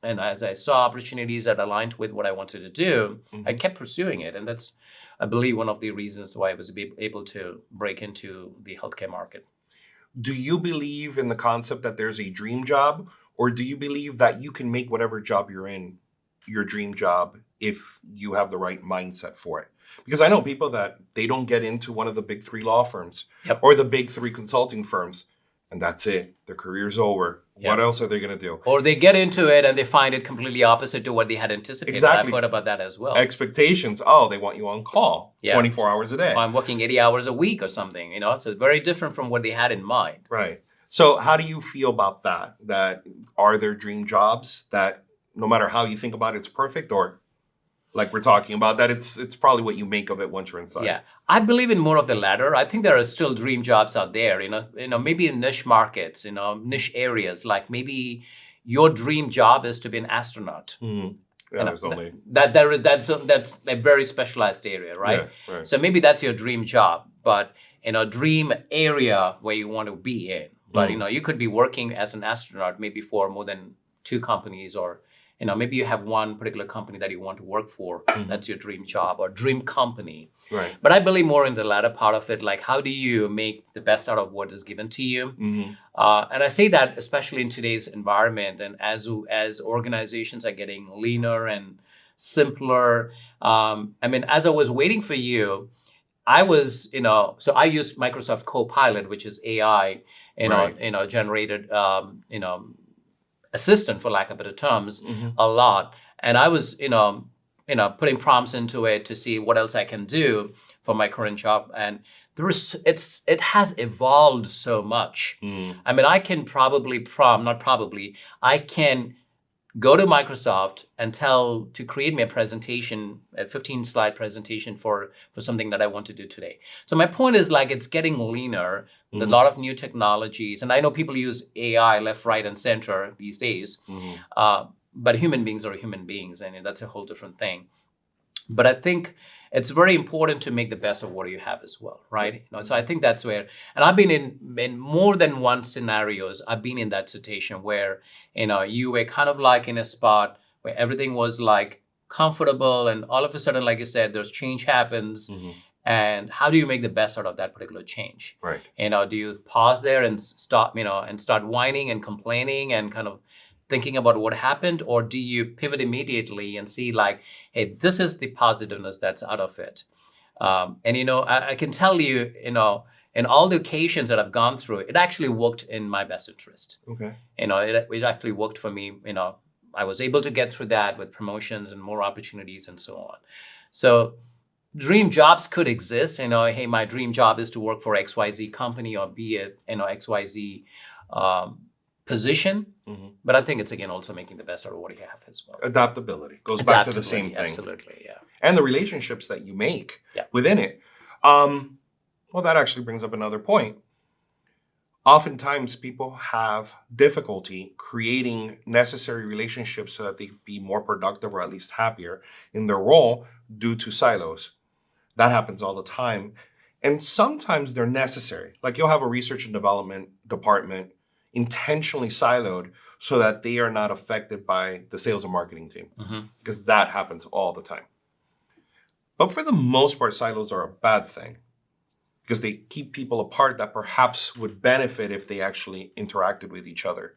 and as I saw opportunities that aligned with what I wanted to do, I kept pursuing it. And that's, I believe, one of the reasons why I was able to break into the healthcare market. Do you believe in the concept that there's a dream job, or do you believe that you can make whatever job you're in your dream job if you have the right mindset for it? Because I know people that they don't get into one of the big 3 law firms or the big 3 consulting firms, and that's it. Their career's over. What else are they going to do? Or they get into it and they find it completely opposite to what they had anticipated. Exactly. I've heard about that as well. Expectations. Oh, they want you on call 24 hours a day. I'm working 80 hours a week or something, so it's very different from what they had in mind. Right. So how do you feel about that? That are there dream jobs that no matter how you think about it, it's perfect, or like we're talking about, that it's probably what you make of it once you're inside? Yeah, I believe in more of the latter. I think there are still dream jobs out there, maybe in niche markets, niche areas, like maybe your dream job is to be an astronaut. Mm-hmm. Yeah, there's only that's a very specialized area, right? Yeah, right. So maybe that's your dream job, but in a dream area where you want to be in. But you could be working as an astronaut maybe for more than 2 companies, or maybe you have one particular company that you want to work for. That's your dream job or dream company. Right. But I believe more in the latter part of it, like how do you make the best out of what is given to you? And I say that especially in today's environment, and as organizations are getting leaner and simpler. As I was waiting for you, I was, so I used Microsoft Copilot, which is AI, generated, assistant, for lack of better terms, a lot. And I was, putting prompts into it to see what else I can do for my current job. And it has evolved so much. I can I can go to Microsoft and to create me a presentation, a 15-slide presentation for something that I want to do today. So my point is, like, it's getting leaner. A lot of new technologies, and I know people use AI left, right, and center these days. But human beings are human beings, and that's a whole different thing. But I think it's very important to make the best of what you have as well, right? So I think that's where, and I've been in more than one scenarios. I've been in that situation where, you were kind of like in a spot where everything was like comfortable, and all of a sudden, like you said, there's change happens. And how do you make the best out of that particular change? Right. Do you pause there and stop, and start whining and complaining and kind of thinking about what happened? Or do you pivot immediately and see, like, hey, this is the positiveness that's out of it? I can tell you, in all the occasions that I've gone through, it actually worked in my best interest. Okay. It actually worked for me. I was able to get through that with promotions and more opportunities and so on. So dream jobs could exist. Hey, my dream job is to work for XYZ company or be at XYZ position. But I think it's, again, also making the best out of what you have as well. Adaptability goes back to the same thing. Absolutely, yeah. And the relationships that you make within it. Well, that actually brings up another point. Oftentimes, people have difficulty creating necessary relationships so that they can be more productive, or at least happier in their role, due to silos. That happens all the time. And sometimes they're necessary. Like, you'll have a research and development department intentionally siloed so that they are not affected by the sales and marketing team, because that happens all the time. But for the most part, silos are a bad thing, because they keep people apart that perhaps would benefit if they actually interacted with each other.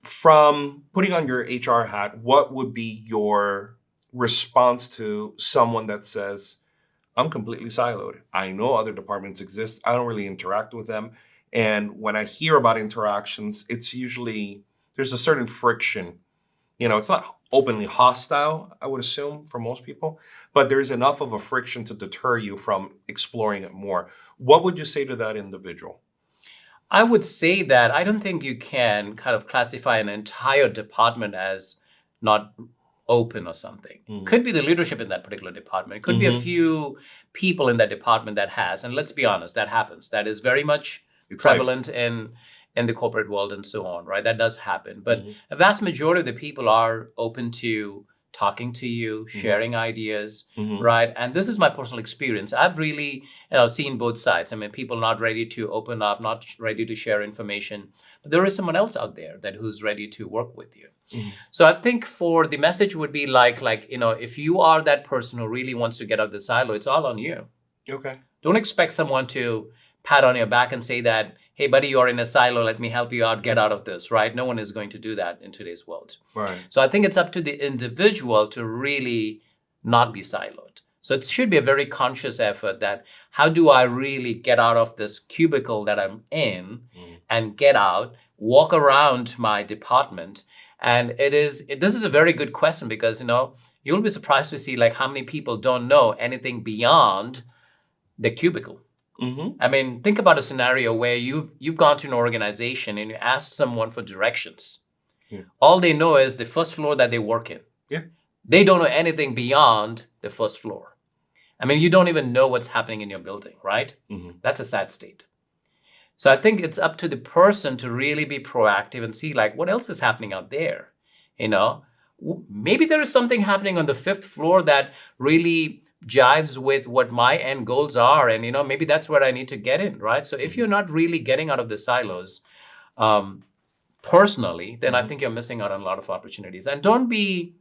From putting on your HR hat, what would be your response to someone that says, I'm completely siloed. I know other departments exist. I don't really interact with them. And when I hear about interactions, it's usually, there's a certain friction. It's not openly hostile, I would assume, for most people, but there's enough of a friction to deter you from exploring it more. What would you say to that individual? I would say that I don't think you can kind of classify an entire department as not open or something. Could be the leadership in that particular department. It could be a few people in that department that has, and let's be honest, that happens. That is very much prevalent in the corporate world and so on, right? That does happen. But a vast majority of the people are open to talking to you, sharing ideas, Mhm. right? And this is my personal experience. I've really, seen both sides. I mean, people not ready to open up, not ready to share information, but there is someone else out there that who's ready to work with you. Mhm. So I think for the message would be like, if you are that person who really wants to get out of the silo, it's all on you. Okay. Don't expect someone to pat on your back and say that, hey, buddy, you're in a silo. Let me help you out. Get out of this, right? No one is going to do that in today's world. Right. So I think it's up to the individual to really not be siloed. So it should be a very conscious effort that how do I really get out of this cubicle that I'm in and get out, walk around my department. And this is a very good question because, you'll be surprised to see like how many people don't know anything beyond the cubicle. Mhm. I mean, think about a scenario where you've gone to an organization and you ask someone for directions. Yeah. All they know is the first floor that they work in. Yeah. They don't know anything beyond the first floor. I mean, you don't even know what's happening in your building, right? Mhm. That's a sad state. So I think it's up to the person to really be proactive and see like what else is happening out there. Maybe there is something happening on the fifth floor that really jives with what my end goals are. And, maybe that's where I need to get in, right? So if you're not really getting out of the silos personally, then I think you're missing out on a lot of opportunities. And don't be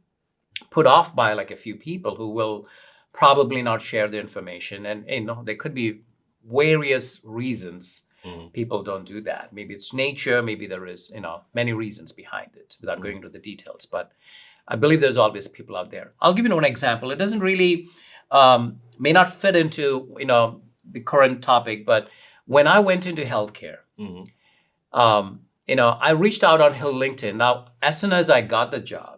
put off by like a few people who will probably not share the information. And, there could be various reasons people don't do that. Maybe it's nature. Maybe there is, many reasons behind it without going into the details. But I believe there's always people out there. I'll give you one example. It doesn't really, may not fit into, the current topic, but when I went into healthcare, I reached out on LinkedIn. Now, as soon as I got the job,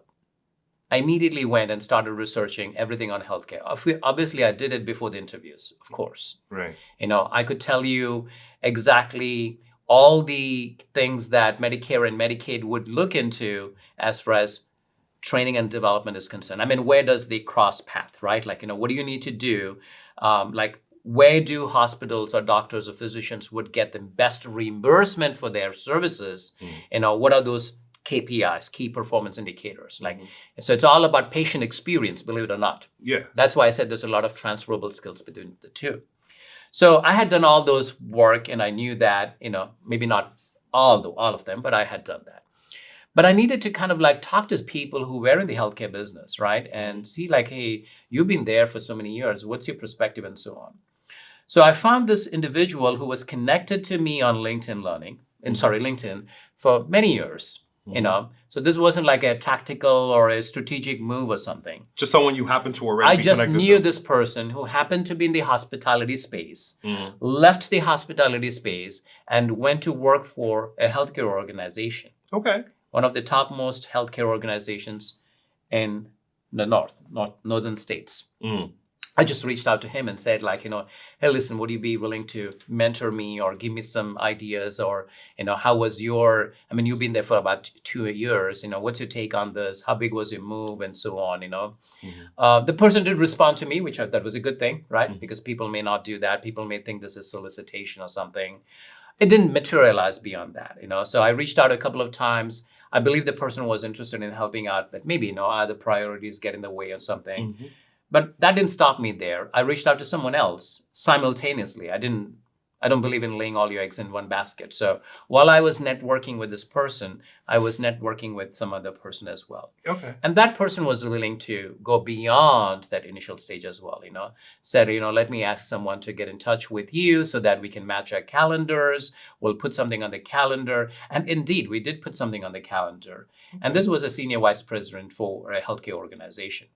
I immediately went and started researching everything on healthcare. Obviously, I did it before the interviews, of course. Right. I could tell you exactly all the things that Medicare and Medicaid would look into as far as training and development is concerned. I mean, where does they cross path, right? Like, what do you need to do? Where do hospitals or doctors or physicians would get the best reimbursement for their services? What are those KPIs, key performance indicators? So it's all about patient experience, believe it or not. Yeah. That's why I said there's a lot of transferable skills between the two. So I had done all those work and I knew that, maybe not all of them, but I had done that. But I needed to kind of like talk to people who were in the healthcare business, right? And see like, hey, you've been there for so many years. What's your perspective and so on? So I found this individual who was connected to me on LinkedIn for many years, So this wasn't like a tactical or a strategic move or something. Just someone you happen to already I be just connected knew to. this person who happened to be in the hospitality space, left the hospitality space, and went to work for a healthcare organization. Okay. One of the topmost healthcare organizations in the northern states. I just reached out to him and said like, hey, listen, would you be willing to mentor me or give me some ideas or, how was you've been there for about 2 years, what's your take on this? How big was your move and so on, The person did respond to me, which I thought was a good thing, right? Because people may not do that. People may think this is solicitation or something. It didn't materialize beyond that, So I reached out a couple of times. I believe the person was interested in helping out, but maybe, other priorities get in the way or something. But that didn't stop me there. I reached out to someone else simultaneously. I don't believe in laying all your eggs in one basket. So while I was networking with this person, I was networking with some other person as well. Okay. And that person was willing to go beyond that initial stage as well, Said, let me ask someone to get in touch with you so that we can match our calendars. We'll put something on the calendar. And indeed, we did put something on the calendar. And this was a senior vice president for a healthcare organization.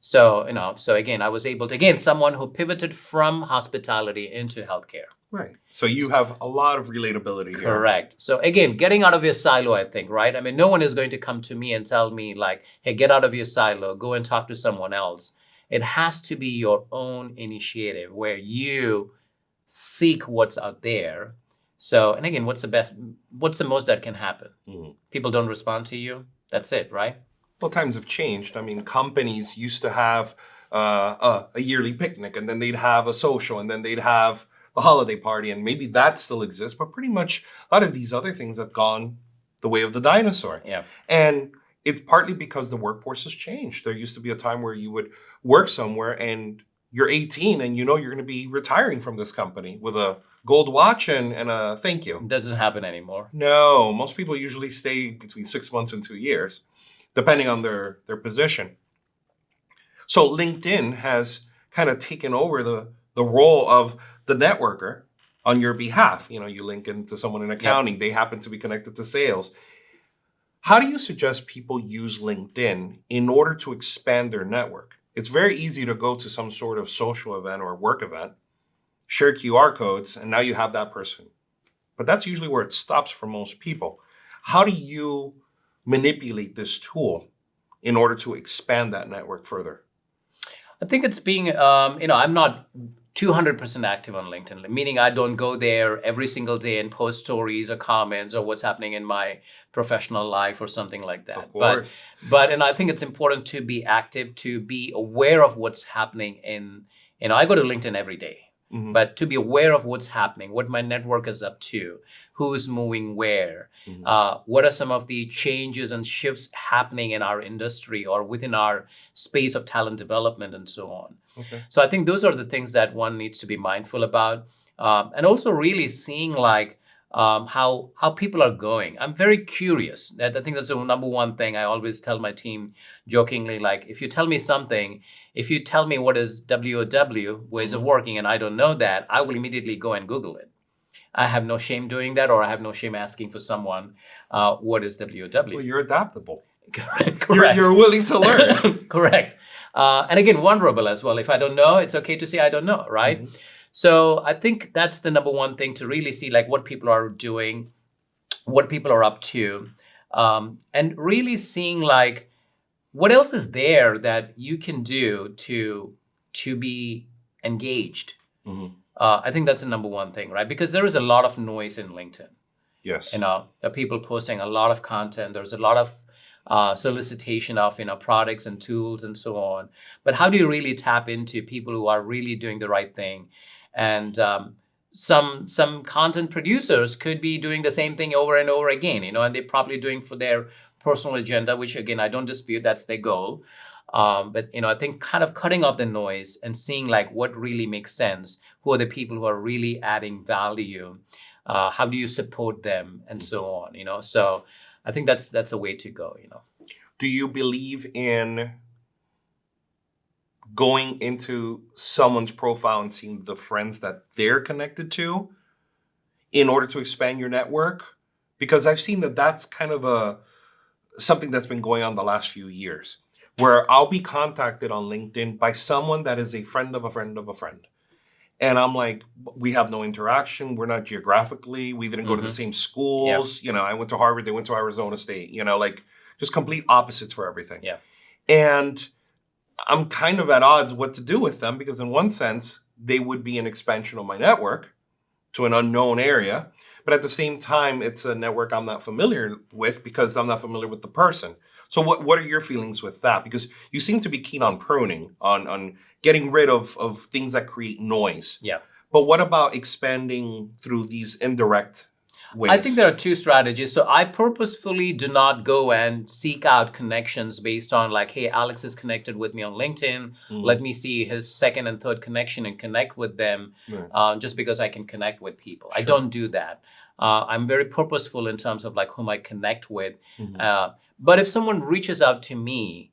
So, so again, I was able to, someone who pivoted from hospitality into healthcare. Right. So you have a lot of relatability here. Correct. So again, getting out of your silo, I think, right? I mean, no one is going to come to me and tell me like, hey, get out of your silo, go and talk to someone else. It has to be your own initiative where you seek what's out there. So, and again, what's the most that can happen? People don't respond to you. That's it, right? Well, times have changed. I mean, companies used to have a yearly picnic and then they'd have a social and then they'd have the holiday party, and maybe that still exists, but pretty much a lot of these other things have gone the way of the dinosaur. Yeah. And It's partly because the workforce has changed. There used to be a time where you would work somewhere and you're 18 and you know you're going to be retiring from this company with a gold watch and a thank you. It doesn't happen anymore. No, most people usually stay between 6 months and 2 years, depending on their position. So LinkedIn has kind of taken over the role of the networker on your behalf. You know, you link into someone in accounting, they happen to be connected to sales. How do you suggest people use LinkedIn in order to expand their network? It's very easy to go to some sort of social event or work event, share QR codes, and now you have that person. But that's usually where it stops for most people. How do you manipulate this tool in order to expand that network further? I think it's being, I'm not 200% active on LinkedIn, meaning I don't go there every single day and post stories or comments or what's happening in my professional life or something like that. Of course. But I think it's important to be active, to be aware of what's happening I go to LinkedIn every day. Mhm. But to be aware of what's happening, what my network is up to, who's moving where, what are some of the changes and shifts happening in our industry or within our space of talent development and so on. Okay. So I think those are the things that one needs to be mindful about, and also really seeing how people are going. I'm very curious. I think that's the number one thing I always tell my team jokingly, like, if you tell me what is WOW, ways of working, and I don't know that, I will immediately go and Google it. I have no shame doing that, or I have no shame asking for someone what is WOW. Well, you're adaptable. Correct. You're willing to learn. Correct. And again, vulnerable as well. If I don't know, it's okay to say I don't know, right? Mhm. So I think that's the number one thing, to really see like what people are doing, what people are up to, and really seeing like what else is there that you can do to be engaged. Mhm. I think that's the number one thing, right? Because there is a lot of noise in LinkedIn. Yes. There are people posting a lot of content. There's a lot of solicitation of products and tools and so on. But how do you really tap into people who are really doing the right thing? And some content producers could be doing the same thing over and over again, and they're probably doing for their personal agenda, which again I don't dispute, that's their goal. But I think kind of cutting off the noise and seeing like what really makes sense. Who are the people who are really adding value? How do you support them, and so on? So I think that's a way to go. Do you believe in going into someone's profile and seeing the friends that they're connected to in order to expand your network? Because I've seen that that's kind of something that's been going on the last few years, where I'll be contacted on LinkedIn by someone that is a friend of a friend of a friend. And I'm like, we have no interaction. We're not geographically. We didn't go to the same schools. I went to Harvard. They went to Arizona State. Like just complete opposites for everything. Yeah. And I'm kind of at odds what to do with them, because in one sense, they would be an expansion of my network to an unknown area. But at the same time, it's a network I'm not familiar with because I'm not familiar with the person. So what are your feelings with that? Because you seem to be keen on pruning, on getting rid of things that create noise. Yeah. But what about expanding through these indirect ways? I think there are two strategies. So I purposefully do not go and seek out connections based on like, hey, Alex is connected with me on LinkedIn. Let me see his second and third connection and connect with them, just because I can connect with people. Sure. I don't do that. I'm very purposeful in terms of like whom I connect with. But if someone reaches out to me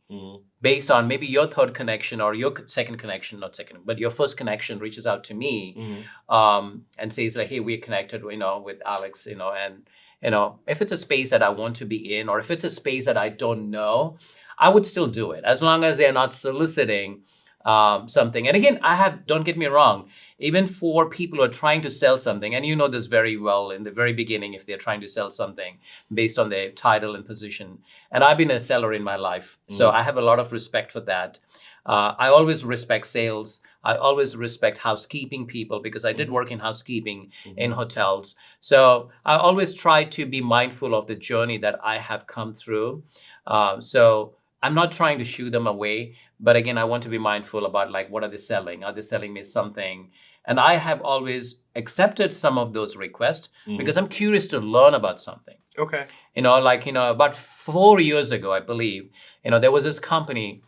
based on maybe your third connection or your second connection, not second, but your first connection reaches out to me and says like, hey, we're connected, with Alex, and, if it's a space that I want to be in, or if it's a space that I don't know, I would still do it as long as they're not soliciting something. And again, don't get me wrong, even for people who are trying to sell something, and you know this very well in the very beginning, if they're trying to sell something based on their title and position. And I've been a seller in my life, so I have a lot of respect for that. I always respect sales. I always respect housekeeping people, because I did work in housekeeping in hotels. So I always try to be mindful of the journey that I have come through. So I'm not trying to shoo them away, but again, I want to be mindful about like, what are they selling? Are they selling me something And I have always accepted some of those requests Mhm. because I'm curious to learn about something. Okay. About 4 years ago, I believe, there was this company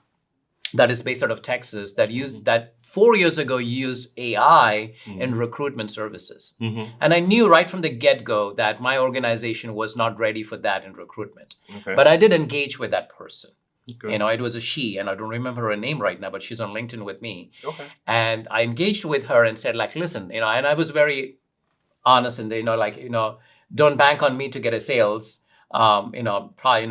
that is based out of Texas that used that 4 years ago used AI in recruitment services. Mhm. And I knew right from the get-go that my organization was not ready for that in recruitment. Okay. But I did engage with that person. Good. It was a she, and I don't remember her name right now, but she's on LinkedIn with me. Okay. And I engaged with her and said, like, listen, and I was very honest and don't bank on me to get a sales. Probably,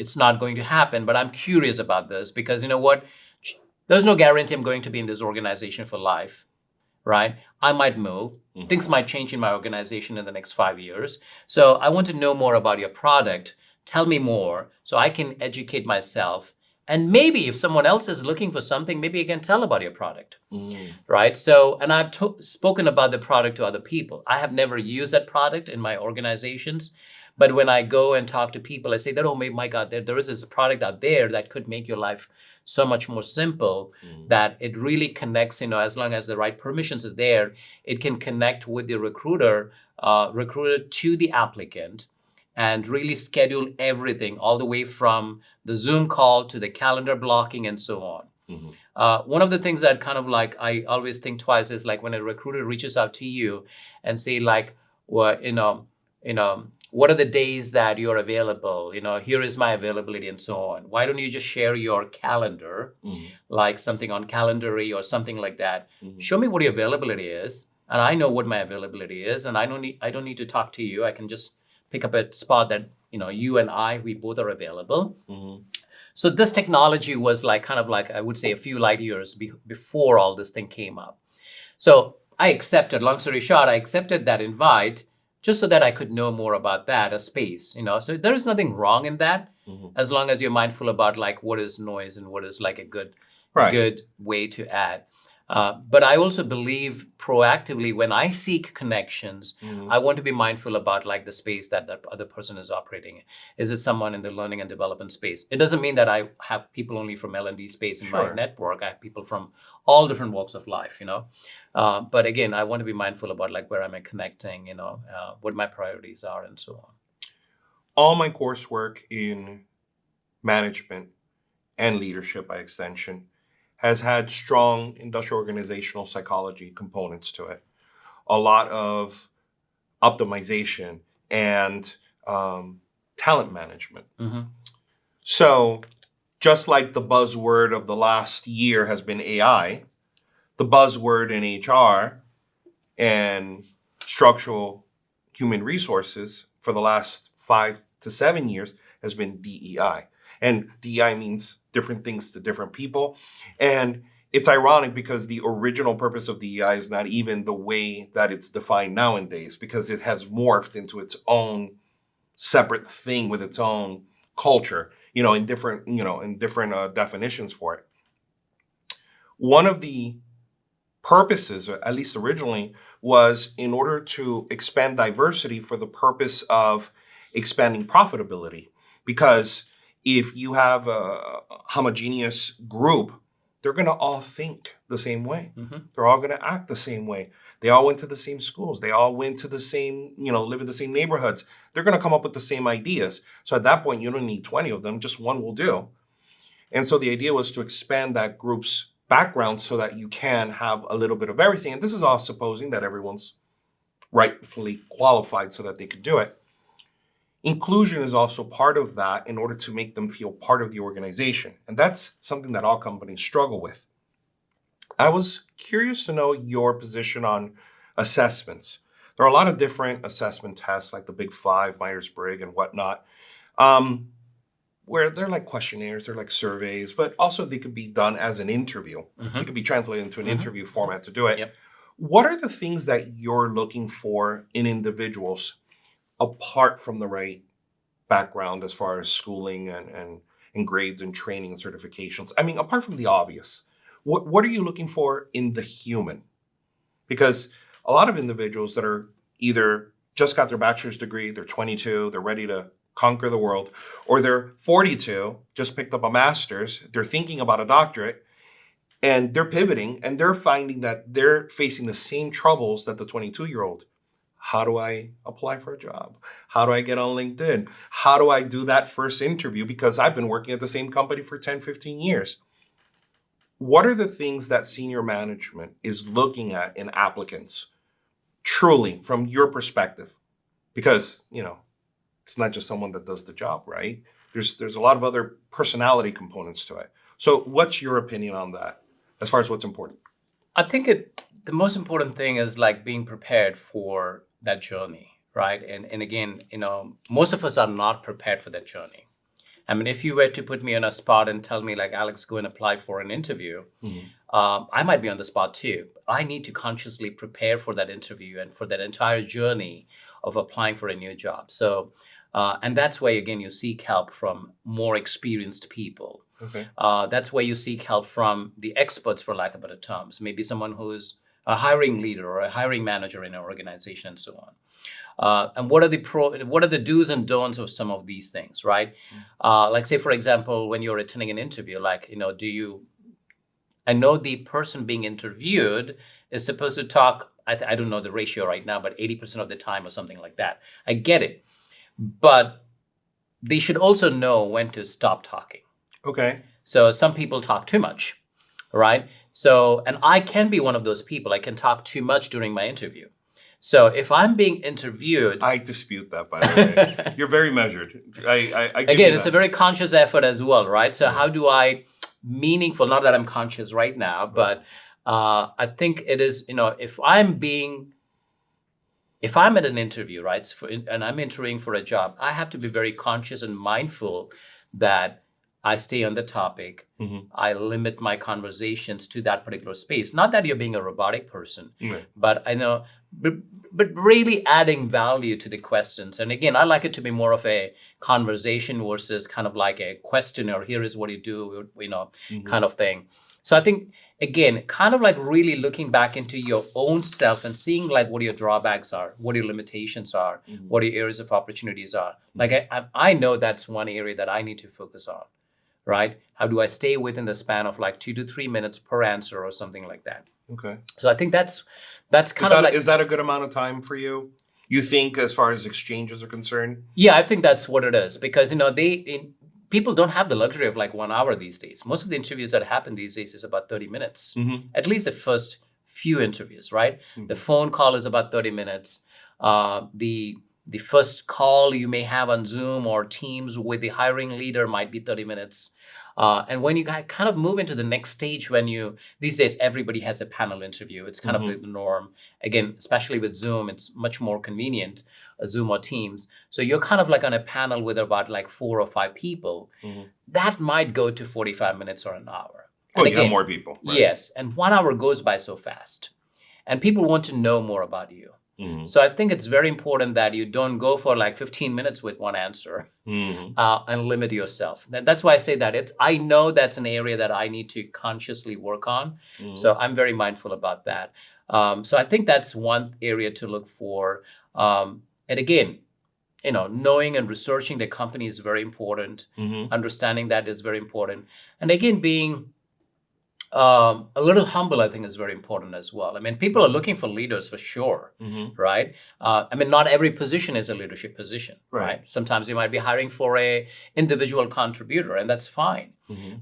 it's not going to happen, but I'm curious about this because you know what? There's no guarantee I'm going to be in this organization for life, right? I might move. Things might change in my organization in the next 5 years. So I want to know more about your product. Tell me more so I can educate myself. And maybe if someone else is looking for something, maybe I can tell about your product, right? So, and I've spoken about the product to other people. I have never used that product in my organizations. But when I go and talk to people, I say that, oh my God, there is this product out there that could make your life so much more simple that it really connects, as long as the right permissions are there, it can connect with the recruiter to the applicant and really schedule everything all the way from the Zoom call to the calendar blocking and so on. One of the things that kind of like I always think twice is like when a recruiter reaches out to you and say like, well, what are the days that you're available? Here is my availability and so on. Why don't you just share your calendar, like something on Calendary or something like that? Show me what your availability is, and I know what my availability is, and I don't need to talk to you. I can just pick up a spot that you and we both are available. So this technology was like kind of like I would say a few light years before all this thing came up. So I accepted. Long story short, I accepted that invite just so that I could know more about that, a space, So there is nothing wrong in that, as long as you're mindful about like what is noise and what is like a good way to add. But I also believe proactively when I seek connections, I want to be mindful about like the space that other person is operating in. Is it someone in the learning and development space? It doesn't mean that I have people only from L&D space in my network. I have people from all different walks of life, But again, I want to be mindful about like where am I connecting, what my priorities are and so on. All my coursework in management and leadership by extension has had strong industrial organizational psychology components to it. A lot of optimization and talent management. So just like the buzzword of the last year has been AI, the buzzword in HR and structural human resources for the last 5 to 7 years has been DEI. And DEI means different things to different people. And it's ironic because the original purpose of DEI is not even the way that it's defined nowadays, because it has morphed into its own separate thing with its own culture, in different definitions for it. One of the purposes, or at least originally, was in order to expand diversity for the purpose of expanding profitability. Because if you have a homogeneous group, they're going to all think the same way. They're all going to act the same way. They all went to the same schools. They all went to the same, live in the same neighborhoods. They're going to come up with the same ideas. So at that point, you don't need 20 of them. Just one will do. And so the idea was to expand that group's background so that you can have a little bit of everything. And this is all supposing that everyone's rightfully qualified so that they could do it. Inclusion is also part of that in order to make them feel part of the organization. And that's something that all companies struggle with. I was curious to know your position on assessments. There are a lot of different assessment tests like the Big Five, Myers-Briggs and whatnot, where they're like questionnaires, they're like surveys, but also they could be done as an interview. They could be translated into an interview format to do it. Yep. What are the things that you're looking for in individuals apart from the right background as far as schooling and grades and training and certifications? I mean, apart from the obvious, what are you looking for in the human? Because a lot of individuals that are either just got their bachelor's degree, they're 22, they're ready to conquer the world, or they're 42, just picked up a master's, they're thinking about a doctorate, and they're pivoting and they're finding that they're facing the same troubles that the 22-year-old. How do I apply for a job? How do I get on LinkedIn? How do I do that first interview? Because I've been working at the same company for 10, 15 years. What are the things that senior management is looking at in applicants, truly, from your perspective? Because, it's not just someone that does the job, right? There's a lot of other personality components to it. So what's your opinion on that as far as what's important? I think the most important thing is like being prepared for that journey, right? And again, most of us are not prepared for that journey. I mean, if you were to put me on a spot and tell me like, Alex, go and apply for an interview, I might be on the spot too. I need to consciously prepare for that interview and for that entire journey of applying for a new job. So, and that's why, again, you seek help from more experienced people. Okay. That's where you seek help from the experts, for lack of better terms, maybe someone who's a hiring leader or a hiring manager in an organization and so on. And what are the do's and don'ts of some of these things, right? Like say, for example, when you're attending an interview, like, I know the person being interviewed is supposed to talk, I don't know the ratio right now, but 80% of the time or something like that. I get it. But they should also know when to stop talking. Okay. So some people talk too much, right? So, and I can be one of those people. I can talk too much during my interview. So if I'm being interviewed, I dispute that, by the way. You're very measured. I give again, you it's that. a very conscious effort as well, right? So how do I meaningful? Not that I'm conscious right now, but I think it is. If I'm at an interview, right, and I'm interviewing for a job, I have to be very conscious and mindful that I stay on the topic. I limit my conversations to that particular space. Not that you're being a robotic person, but I know, but really adding value to the questions. And again, I like it to be more of a conversation versus kind of like a questionnaire. Here is what you do, kind of thing. So I think, again, kind of like really looking back into your own self and seeing like what your drawbacks are, what your limitations are, what your areas of opportunities are. Like I know that's one area that I need to focus on. Right? How do I stay within the span of like 2 to 3 minutes per answer or something like that? Okay. So I think that's kind of like... Is that a good amount of time for you? You think as far as exchanges are concerned? Yeah, I think that's what it is. Because, people don't have the luxury of like 1 hour these days. Most of the interviews that happen these days is about 30 minutes. At least the first few interviews, right? The phone call is about 30 minutes. The first call you may have on Zoom or Teams with the hiring leader might be 30 minutes. And when you kind of move into the next stage, these days, everybody has a panel interview. It's kind of the norm. Again, especially with Zoom, it's much more convenient, Zoom or Teams. So you're kind of like on a panel with about like 4 or 5 people. That might go to 45 minutes or an hour. Oh, you have more people. Right? Yes. And 1 hour goes by so fast. And people want to know more about you. So I think it's very important that you don't go for like 15 minutes with one answer and limit yourself. That's why I say that. I know that's an area that I need to consciously work on. So I'm very mindful about that. So I think that's one area to look for. And again, knowing and researching the company is very important. Understanding that is very important. And again, being a little humble, I think, is very important as well. I mean, people are looking for leaders for sure, right? I mean, not every position is a leadership position, right? Sometimes you might be hiring for a individual contributor, and that's fine.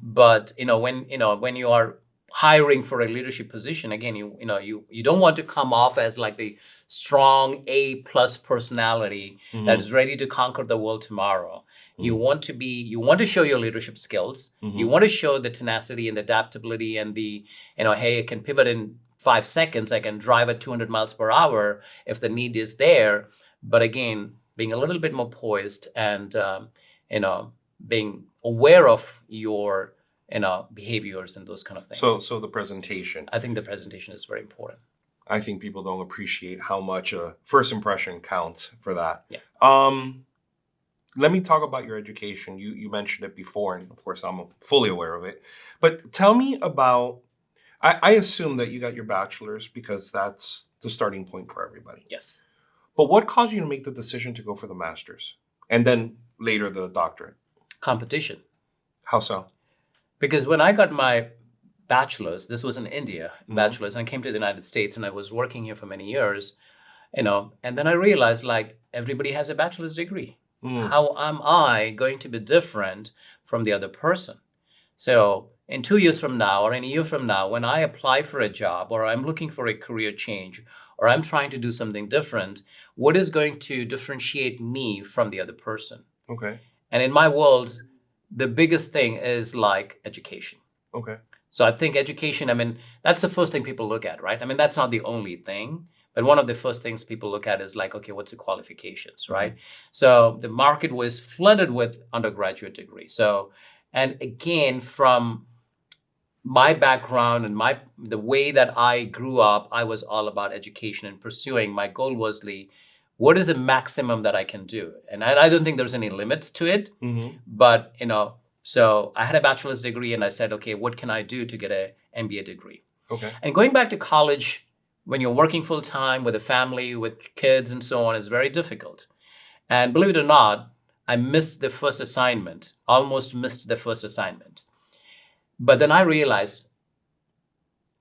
But when you are hiring for a leadership position, again, you don't want to come off as like the strong A+ personality that is ready to conquer the world tomorrow. You want to show your leadership skills. You want to show the tenacity and adaptability and the, hey, I can pivot in 5 seconds. I can drive at 200 miles per hour if the need is there. But again, being a little bit more poised and, being aware of your, behaviors and those kind of things. So the presentation. I think the presentation is very important. I think people don't appreciate how much a first impression counts for that. Yeah. Let me talk about your education. You mentioned it before, and of course, I'm fully aware of it. But tell me about, I assume that you got your bachelor's because that's the starting point for everybody. Yes. But what caused you to make the decision to go for the master's and then later the doctorate? Competition. How so? Because when I got my bachelor's. This was in India, bachelor's, and I came to the United States, and I was working here for many years, and then I realized like everybody has a bachelor's degree. How am I going to be different from the other person? So in 2 years from now or in a year from now, when I apply for a job or I'm looking for a career change or I'm trying to do something different, what is going to differentiate me from the other person? Okay. And in my world, the biggest thing is like education. Okay. So I think education, I mean, that's the first thing people look at, right? I mean, that's not the only thing, but one of the first things people look at is like, okay, what's the qualifications, right? So the market was flooded with undergraduate degrees. So, and again, from my background and the way that I grew up, I was all about education and pursuing. My goal was what is the maximum that I can do? And I don't think there's any limits to it, but so I had a bachelor's degree and I said, okay, what can I do to get an MBA degree? Okay. And going back to college, when you're working full time with a family, with kids and so on, is very difficult. And believe it or not, I missed the first assignment, almost missed the first assignment. But then I realized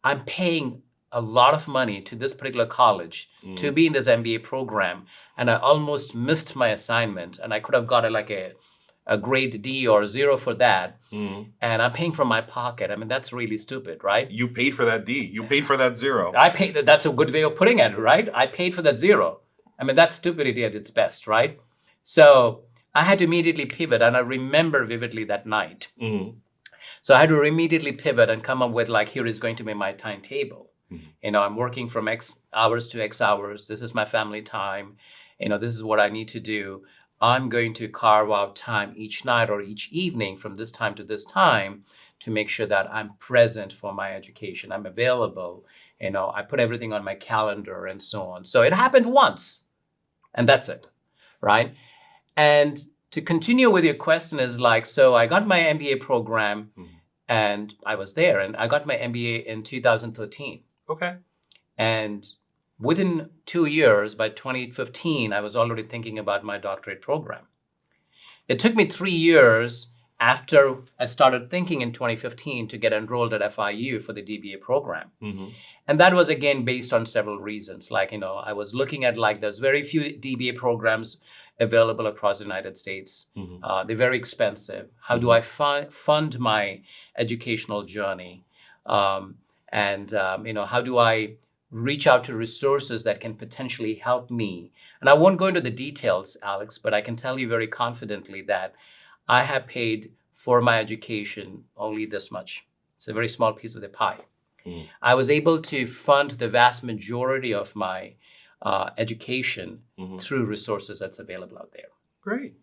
I'm paying a lot of money to this particular college to be in this MBA program, and I almost missed my assignment, and I could have got a grade D or 0 for that, and I'm paying from my pocket. I mean, that's really stupid, right? You paid for that D. You paid for that 0. I paid that. That's a good way of putting it, right? I paid for that 0. I mean, that's stupidity at its best, right? So I had to immediately pivot, and I remember vividly that night. So I had to immediately pivot and come up with like, here is going to be my timetable. I'm working from X hours to X hours. This is my family time. This is what I need to do. I'm going to carve out time each night or each evening from this time to this time to make sure that I'm present for my education. I'm available. I put everything on my calendar and so on. So it happened once, and that's it, right? And to continue with your question is like, so I got my MBA program and I was there, and I got my MBA in 2013. Okay. And within 2 years, by 2015, I was already thinking about my doctorate program. It took me 3 years after I started thinking in 2015 to get enrolled at FIU for the DBA program. And that was, again, based on several reasons. Like, I was looking at like there's very few DBA programs available across the United States. They're very expensive. How do I fund my educational journey? How do I reach out to resources that can potentially help me? And I won't go into the details, Alex, but I can tell you very confidently that I have paid for my education only this much. It's a very small piece of the pie. I was able to fund the vast majority of my education through resources that's available out there. Great.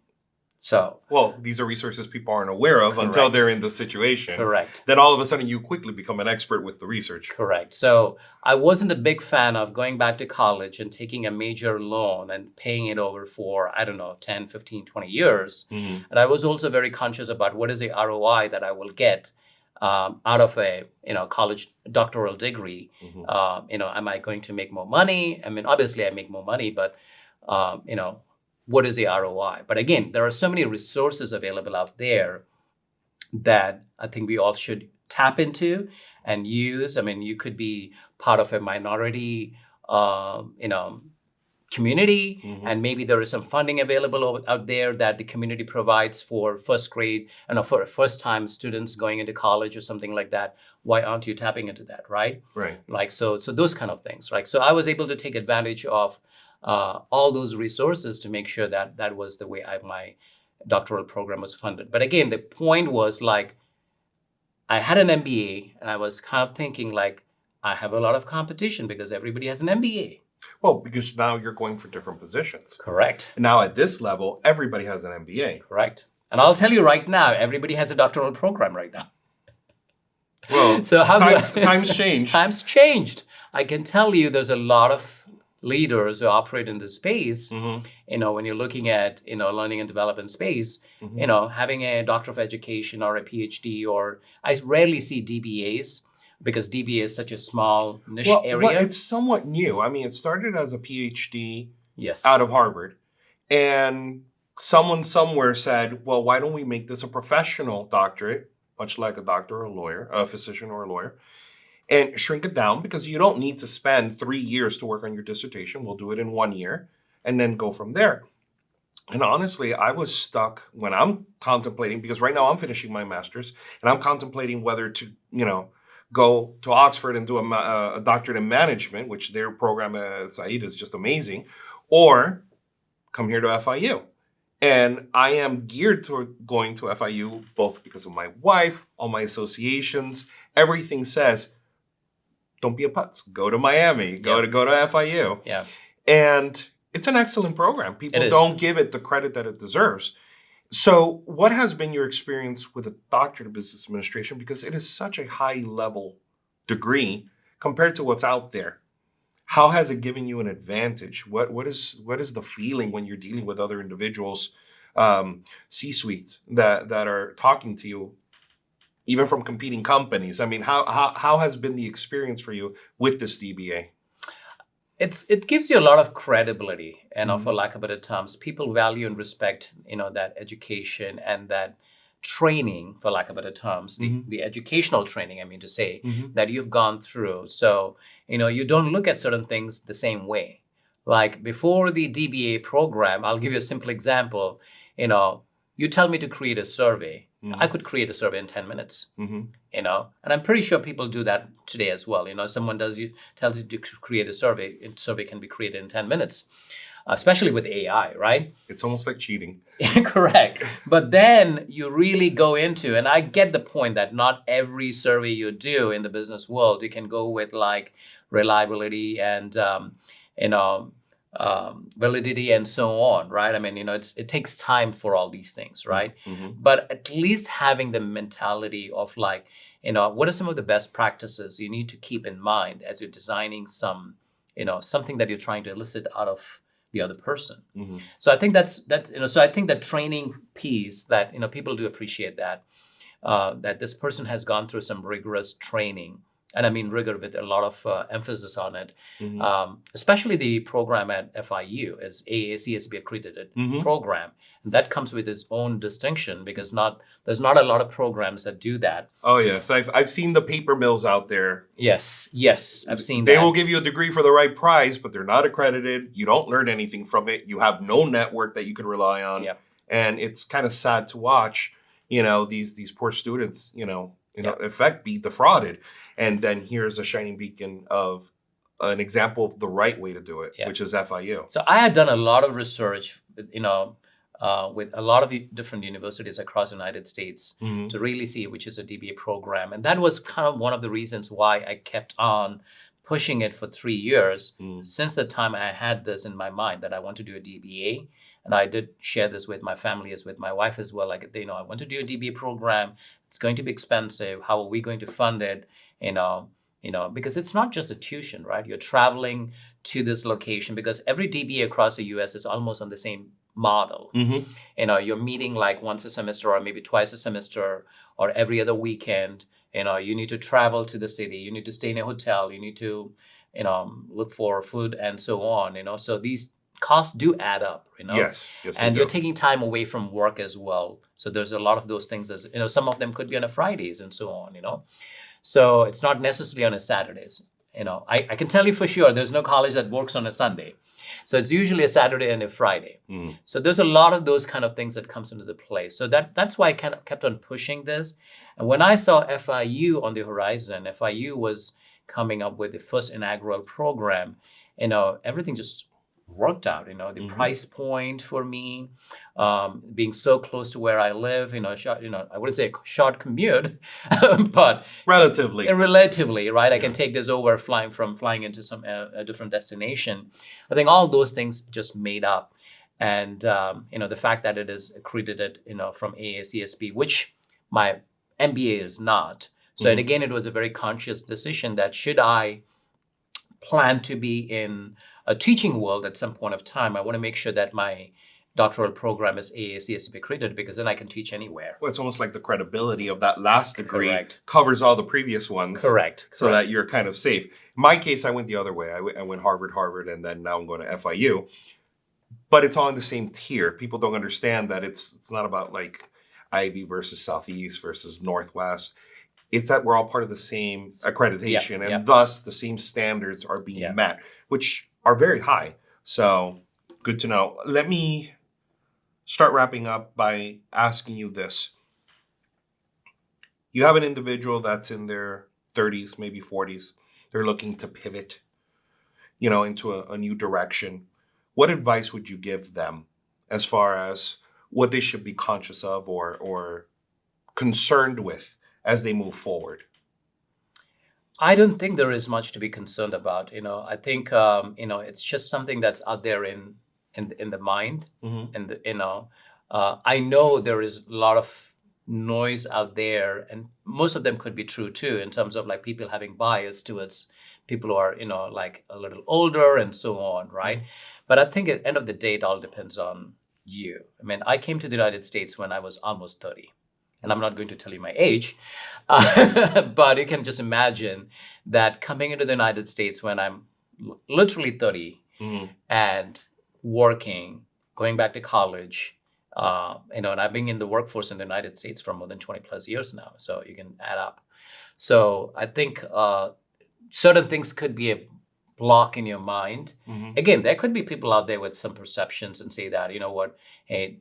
So, well, these are resources people aren't aware of until they're in the situation. Correct. Then all of a sudden you quickly become an expert with the research. Correct. So I wasn't a big fan of going back to college and taking a major loan and paying it over for, 10, 15, 20 years. And I was also very conscious about what is the ROI that I will get out of a college doctoral degree. Am I going to make more money? I mean, obviously I make more money, but what is the ROI? But again, there are so many resources available out there that I think we all should tap into and use. I mean, you could be part of a minority, community, and maybe there is some funding available out there that the community provides for first grade and for first-time students going into college or something like that. Why aren't you tapping into that, right? Right. Like so those kind of things, right? So I was able to take advantage of all those resources to make sure that that was the way my doctoral program was funded. But again, the point was like, I had an MBA and I was kind of thinking like, I have a lot of competition because everybody has an MBA. Well, because now you're going for different positions. Correct. And now at this level, everybody has an MBA. Correct. And I'll tell you right now, everybody has a doctoral program right now. Well, so times change. Times changed. I can tell you there's a lot of leaders who operate in this space. When you're looking at, learning and development space, having a doctor of education or a PhD, or I rarely see DBAs because DBA is such a small niche area. Well, it's somewhat new. I mean, it started as a PhD yes. out of Harvard. And someone somewhere said, well, why don't we make this a professional doctorate much like a doctor or a lawyer, a physician or a lawyer, and shrink it down because you don't need to spend 3 years to work on your dissertation. We'll do it in 1 year and then go from there. And honestly, I was stuck when I'm contemplating, because right now I'm finishing my master's and I'm contemplating whether to, go to Oxford and do a doctorate in management, which their program at Said is just amazing, or come here to FIU. And I am geared toward going to FIU both because of my wife, all my associations, everything says, don't be a putz, go to Miami, go to FIU. Yeah. And it's an excellent program. People don't give it the credit that it deserves. So what has been your experience with a doctorate of business administration? Because it is such a high level degree compared to what's out there. How has it given you an advantage? What is the feeling when you're dealing with other individuals, C-suites that are talking to you, even from competing companies? I mean, how has been the experience for you with this DBA? It gives you a lot of credibility, and for lack of better terms, people value and respect, that education and that training, for lack of better terms, the educational training, I mean to say, that you've gone through. So, you don't look at certain things the same way. Like before the DBA program, I'll give you a simple example. You tell me to create a survey. I could create a survey in 10 minutes, and I'm pretty sure people do that today as well. Someone tells you to create a survey can be created in 10 minutes, especially with AI, right? It's almost like cheating. Correct. But then you really go into, and I get the point that not every survey you do in the business world, you can go with like reliability and, validity and so on, right? I mean, it takes time for all these things, right? But at least having the mentality of like, what are some of the best practices you need to keep in mind as you're designing something that you're trying to elicit out of the other person. So I think so I think that training piece that, people do appreciate that this person has gone through some rigorous training. And I mean rigor with a lot of emphasis on it, especially the program at FIU is AACSB accredited program. And that comes with its own distinction because there's not a lot of programs that do that. Oh, yes. I've seen the paper mills out there. Yes, I've seen They that. will give you a degree for the right price, but they're not accredited. You don't learn anything from it. You have no network that you can rely on. Yep. And it's kind of sad to watch, these poor students, in effect, be defrauded. And then here's a shining beacon of an example of the right way to do it, which is FIU. So I had done a lot of research, with a lot of different universities across the United States to really see which is a DBA program. And that was kind of one of the reasons why I kept on pushing it for 3 years since the time I had this in my mind that I want to do a DBA. And I did share this with my family, as with my wife as well. Like, I want to do a DBA program. It's going to be expensive. How are we going to fund it? Because it's not just a tuition, right? You're traveling to this location because every DBA across the US is almost on the same model. You're meeting like once a semester or maybe twice a semester or every other weekend. You need to travel to the city. You need to stay in a hotel. You need to, look for food and so on. So these costs do add up, Yes, and you're taking time away from work as well. So there's a lot of those things. Some of them could be on a Fridays and so on. So it's not necessarily on a Saturdays. I can tell you for sure, there's no college that works on a Sunday. So it's usually a Saturday and a Friday. So there's a lot of those kind of things that comes into the play. So that's why I kind of kept on pushing this. And when I saw FIU on the horizon, FIU was coming up with the first inaugural program, everything just worked out. The price point for me, being so close to where I live, I wouldn't say a short commute, but relatively, right? I can take this over flying into some a different destination. I think all those things just made up, and the fact that it is accredited, from AACSB, which my MBA is not. So again, it was a very conscious decision that should I plan to be in a teaching world at some point of time, I want to make sure that my doctoral program is AACSB accredited because then I can teach anywhere. Well, it's almost like the credibility of that last degree covers all the previous ones. Correct. So that you're kind of safe. In my case, I went the other way. I went Harvard, and then now I'm going to FIU. But it's all in the same tier. People don't understand that it's not about like, Ivy versus Southeast versus Northwest. It's that we're all part of the same accreditation, and thus the same standards are being met, which are very high. So good to know. Let me start wrapping up by asking you this. You have an individual that's in their 30s, maybe 40s. They're looking to pivot, into a new direction. What advice would you give them as far as what they should be conscious of or concerned with as they move forward? I don't think there is much to be concerned about. I think it's just something that's out there in the mind, and I know there is a lot of noise out there, and most of them could be true too, in terms of like people having bias towards people who are like a little older and so on, right? But I think at the end of the day, it all depends on you. I mean, I came to the United States when I was almost 30. And I'm not going to tell you my age, but you can just imagine that coming into the United States when I'm literally 30 and working, going back to college, and I've been in the workforce in the United States for more than 20 plus years now. So you can add up. So I think certain things could be a block in your mind. Again, there could be people out there with some perceptions and say that, hey,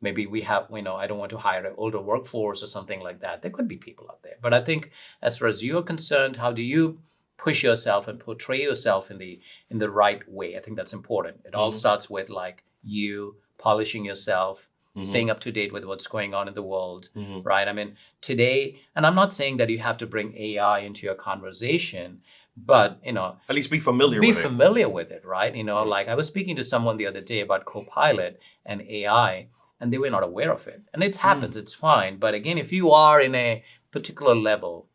maybe we have, I don't want to hire an older workforce or something like that. There could be people out there. But I think as far as you're concerned, how do you push yourself and portray yourself in the right way? I think that's important. It all starts with like you polishing yourself, staying up to date with what's going on in the world, right? I mean, today, and I'm not saying that you have to bring AI into your conversation, but, at least be familiar with it, right? Like I was speaking to someone the other day about Copilot and AI, and they were not aware of it. And it happens, it's fine. But again, if you are in a particular level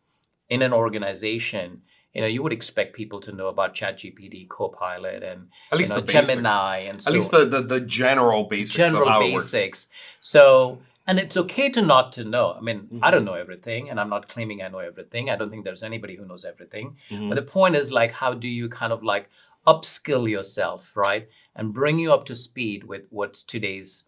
in an organization, you would expect people to know about ChatGPT, Copilot, and at least the Gemini, and so at least the general basics of how it works. So, and it's okay to not to know. I mean, I don't know everything, and I'm not claiming I know everything. I don't think there's anybody who knows everything. But the point is like, how do you kind of like upskill yourself, right? And bring you up to speed with what's today's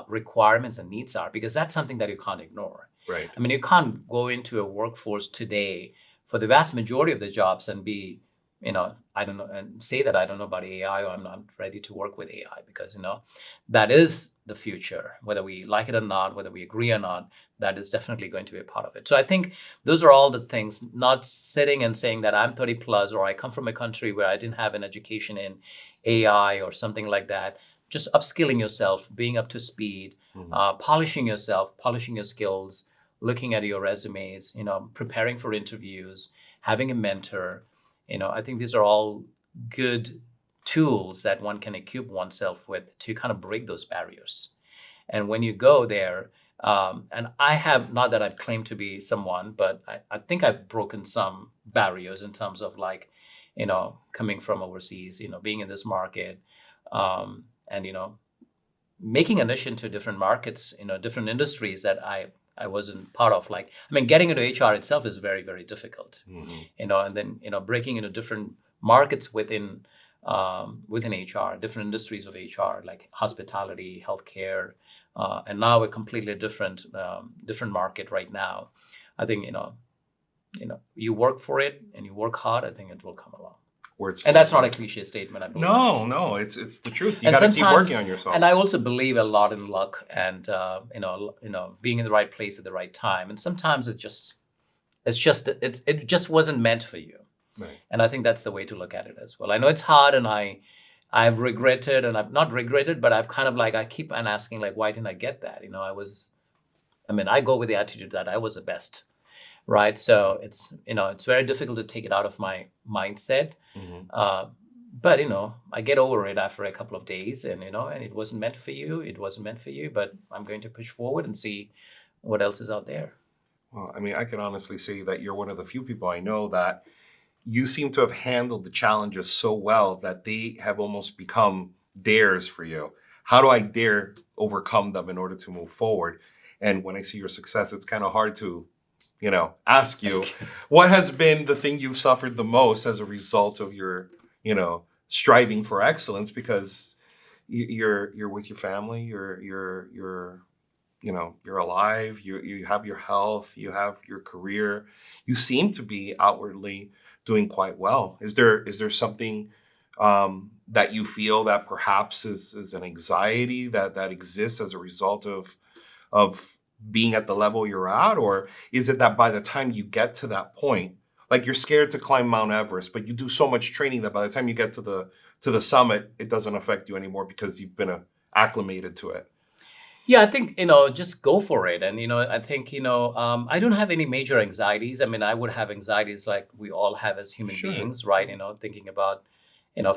requirements and needs are, because that's something that you can't ignore. Right. I mean, you can't go into a workforce today for the vast majority of the jobs and be, I don't know, and say that I don't know about AI or I'm not ready to work with AI, because, that is the future, whether we like it or not, whether we agree or not, that is definitely going to be a part of it. So I think those are all the things, not sitting and saying that I'm 30 plus or I come from a country where I didn't have an education in AI or something like that. Just upskilling yourself, being up to speed, polishing yourself, polishing your skills, looking at your resumes, preparing for interviews, having a mentor. I think these are all good tools that one can equip oneself with to kind of break those barriers. And when you go there, and I have, not that I claim to be someone, but I think I've broken some barriers in terms of like, coming from overseas, being in this market, and making an addition to different markets, different industries that I wasn't part of. Like, I mean, getting into HR itself is very, very difficult. And then breaking into different markets within HR, different industries of HR, like hospitality, healthcare, and now a completely different market right now. I think you work for it and you work hard. I think it will come along. And that's not a cliche statement, I believe. No, it's the truth. You got to keep working on yourself. And I also believe a lot in luck and being in the right place at the right time. And sometimes it just wasn't meant for you. Right. And I think that's the way to look at it as well. I know it's hard, and I've regretted, and I've not regretted, but I've kind of like, I keep on asking like, why didn't I get that? I go with the attitude that I was the best. Right. So it's very difficult to take it out of my mindset. But, I get over it after a couple of days and it wasn't meant for you. It wasn't meant for you, but I'm going to push forward and see what else is out there. Well, I can honestly say that you're one of the few people I know that you seem to have handled the challenges so well that they have almost become dares for you. How do I dare overcome them in order to move forward? And when I see your success, it's kind of hard to ask you, what has been the thing you've suffered the most as a result of your, striving for excellence? Because you're with your family, you're you're alive, you have your health, you have your career, you seem to be outwardly doing quite well. Is there something that you feel that perhaps is an anxiety that exists as a result of being at the level you're at? Or is it that by the time you get to that point, like you're scared to climb Mount Everest, but you do so much training that by the time you get to the summit, it doesn't affect you anymore because you've been acclimated to it? Yeah, I think, just go for it. And, I think, I don't have any major anxieties. I mean, I would have anxieties like we all have as human Sure. beings, right? Thinking about,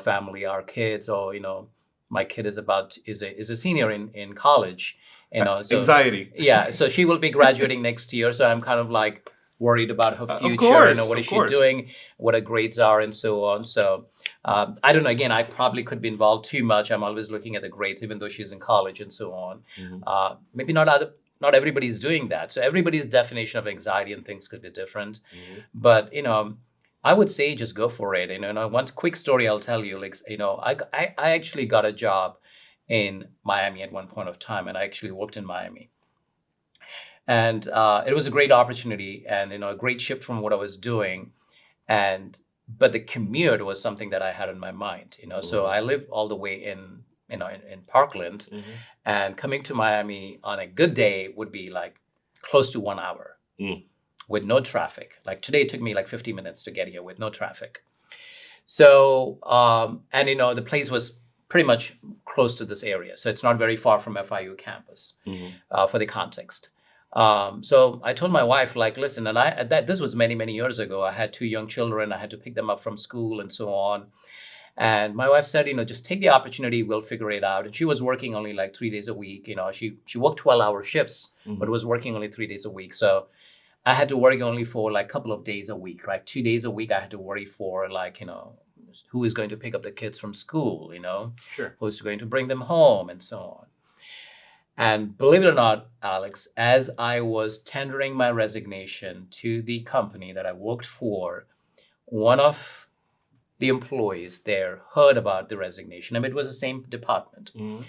family, our kids, or, my kid is a senior in college, so Anxiety. yeah, so she will be graduating next year. So I'm kind of like worried about her Of future, course, what of is she course. doing, what her grades are, and so on. So I don't know. Again, I probably could be involved too much. I'm always looking at the grades, even though she's in college and so on. Mhm. Maybe not everybody's doing that. So everybody's definition of anxiety and things could be different. Mhm. But I would say just go for it. One quick story I'll tell you. Like, I actually got a job in Miami at one point of time, and I actually worked in Miami, and it was a great opportunity, and a great shift from what I was doing, and but the commute was something that I had in my mind. So Mhm. I live all the way in Parkland, Mhm. and coming to Miami on a good day would be like close to 1 hour Mm. with no traffic. Like today, it took me like 50 minutes to get here with no traffic. So, and the place was pretty much close to this area. So it's not very far from FIU campus, Mhm. for the context. So I told my wife, like, listen, and this was many, many years ago. I had 2 young children. I had to pick them up from school and so on. And my wife said, just take the opportunity. We'll figure it out. And she was working only like 3 days a week. She worked 12-hour shifts, but Mhm. was working only 3 days a week. So I had to worry only for like a couple of days a week, like 2 days a week. I had to worry for like, who is going to pick up the kids from school, Sure. who's going to bring them home and so on. And believe it or not, Alex, as I was tendering my resignation to the company that I worked for, one of the employees there heard about the resignation. I mean, it was the same department. Mhm.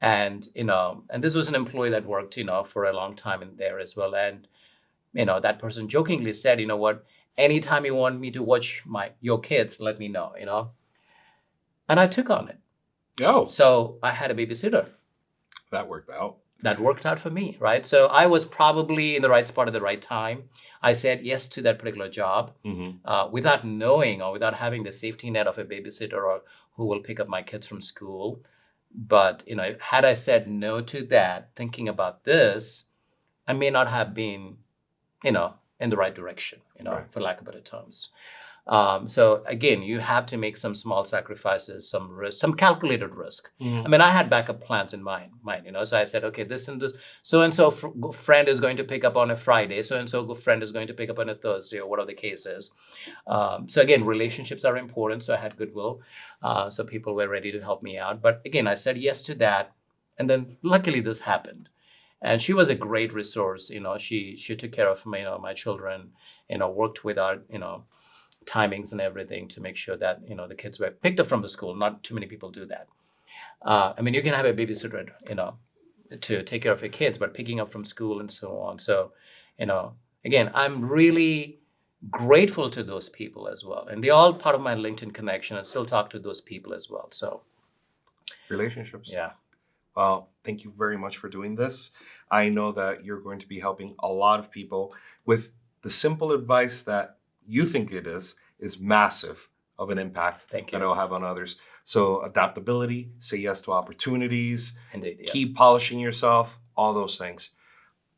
And this was an employee that worked, for a long time in there as well. And that person jokingly said, what, anytime you want me to watch your kids, let me know. And I took on it. Oh, So I had a babysitter. that worked out. That worked out for me, right? So I was probably in the right spot at the right time. I said yes to that particular job, Mhm. without knowing or without having the safety net of a babysitter or who will pick up my kids from school. But had I said no to that, thinking about this, I may not have been in the right direction, Right. for lack of better terms. So again, you have to make some small sacrifices, some risk, some calculated risk. I Mhm. mean, I had backup plans in mind, So I said, okay, this and this, so and so friend is going to pick up on a Friday, so and so friend is going to pick up on a Thursday, or whatever the case is. So again, relationships are important. So I had goodwill, so people were ready to help me out. But again, I said yes to that, and then luckily this happened. And she was a great resource. She took care of my children. Worked with our timings and everything to make sure that the kids were picked up from the school. Not too many people do that. I mean, you can have a babysitter, to take care of your kids, but picking up from school and so on. So, again, I'm really grateful to those people as well, and they're all part of my LinkedIn connection, and still talk to those people as well. So, Relationships. yeah, Well, thank you very much for doing this. I know that you're going to be helping a lot of people with the simple advice that you think it is massive of an impact thank that you. it'll have on others. So adaptability, say yes to opportunities, Indeed, yeah. keep polishing yourself, all those things.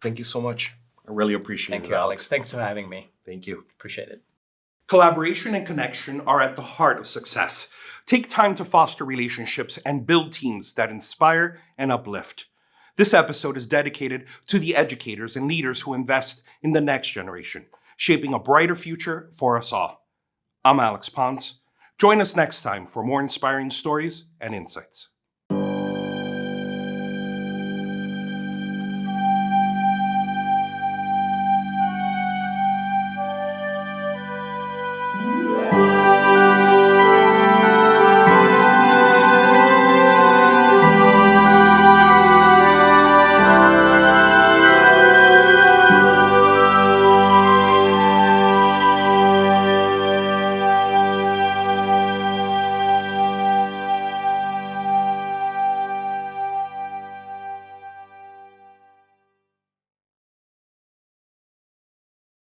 Thank you so much. I really appreciate Thank it, you, Alex. Alex. Thanks for having me. Thank you. Appreciate it. Collaboration and connection are at the heart of success. Take time to foster relationships and build teams that inspire and uplift. This episode is dedicated to the educators and leaders who invest in the next generation, shaping a brighter future for us all. I'm Alex Ponce. Join us next time for more inspiring stories and insights.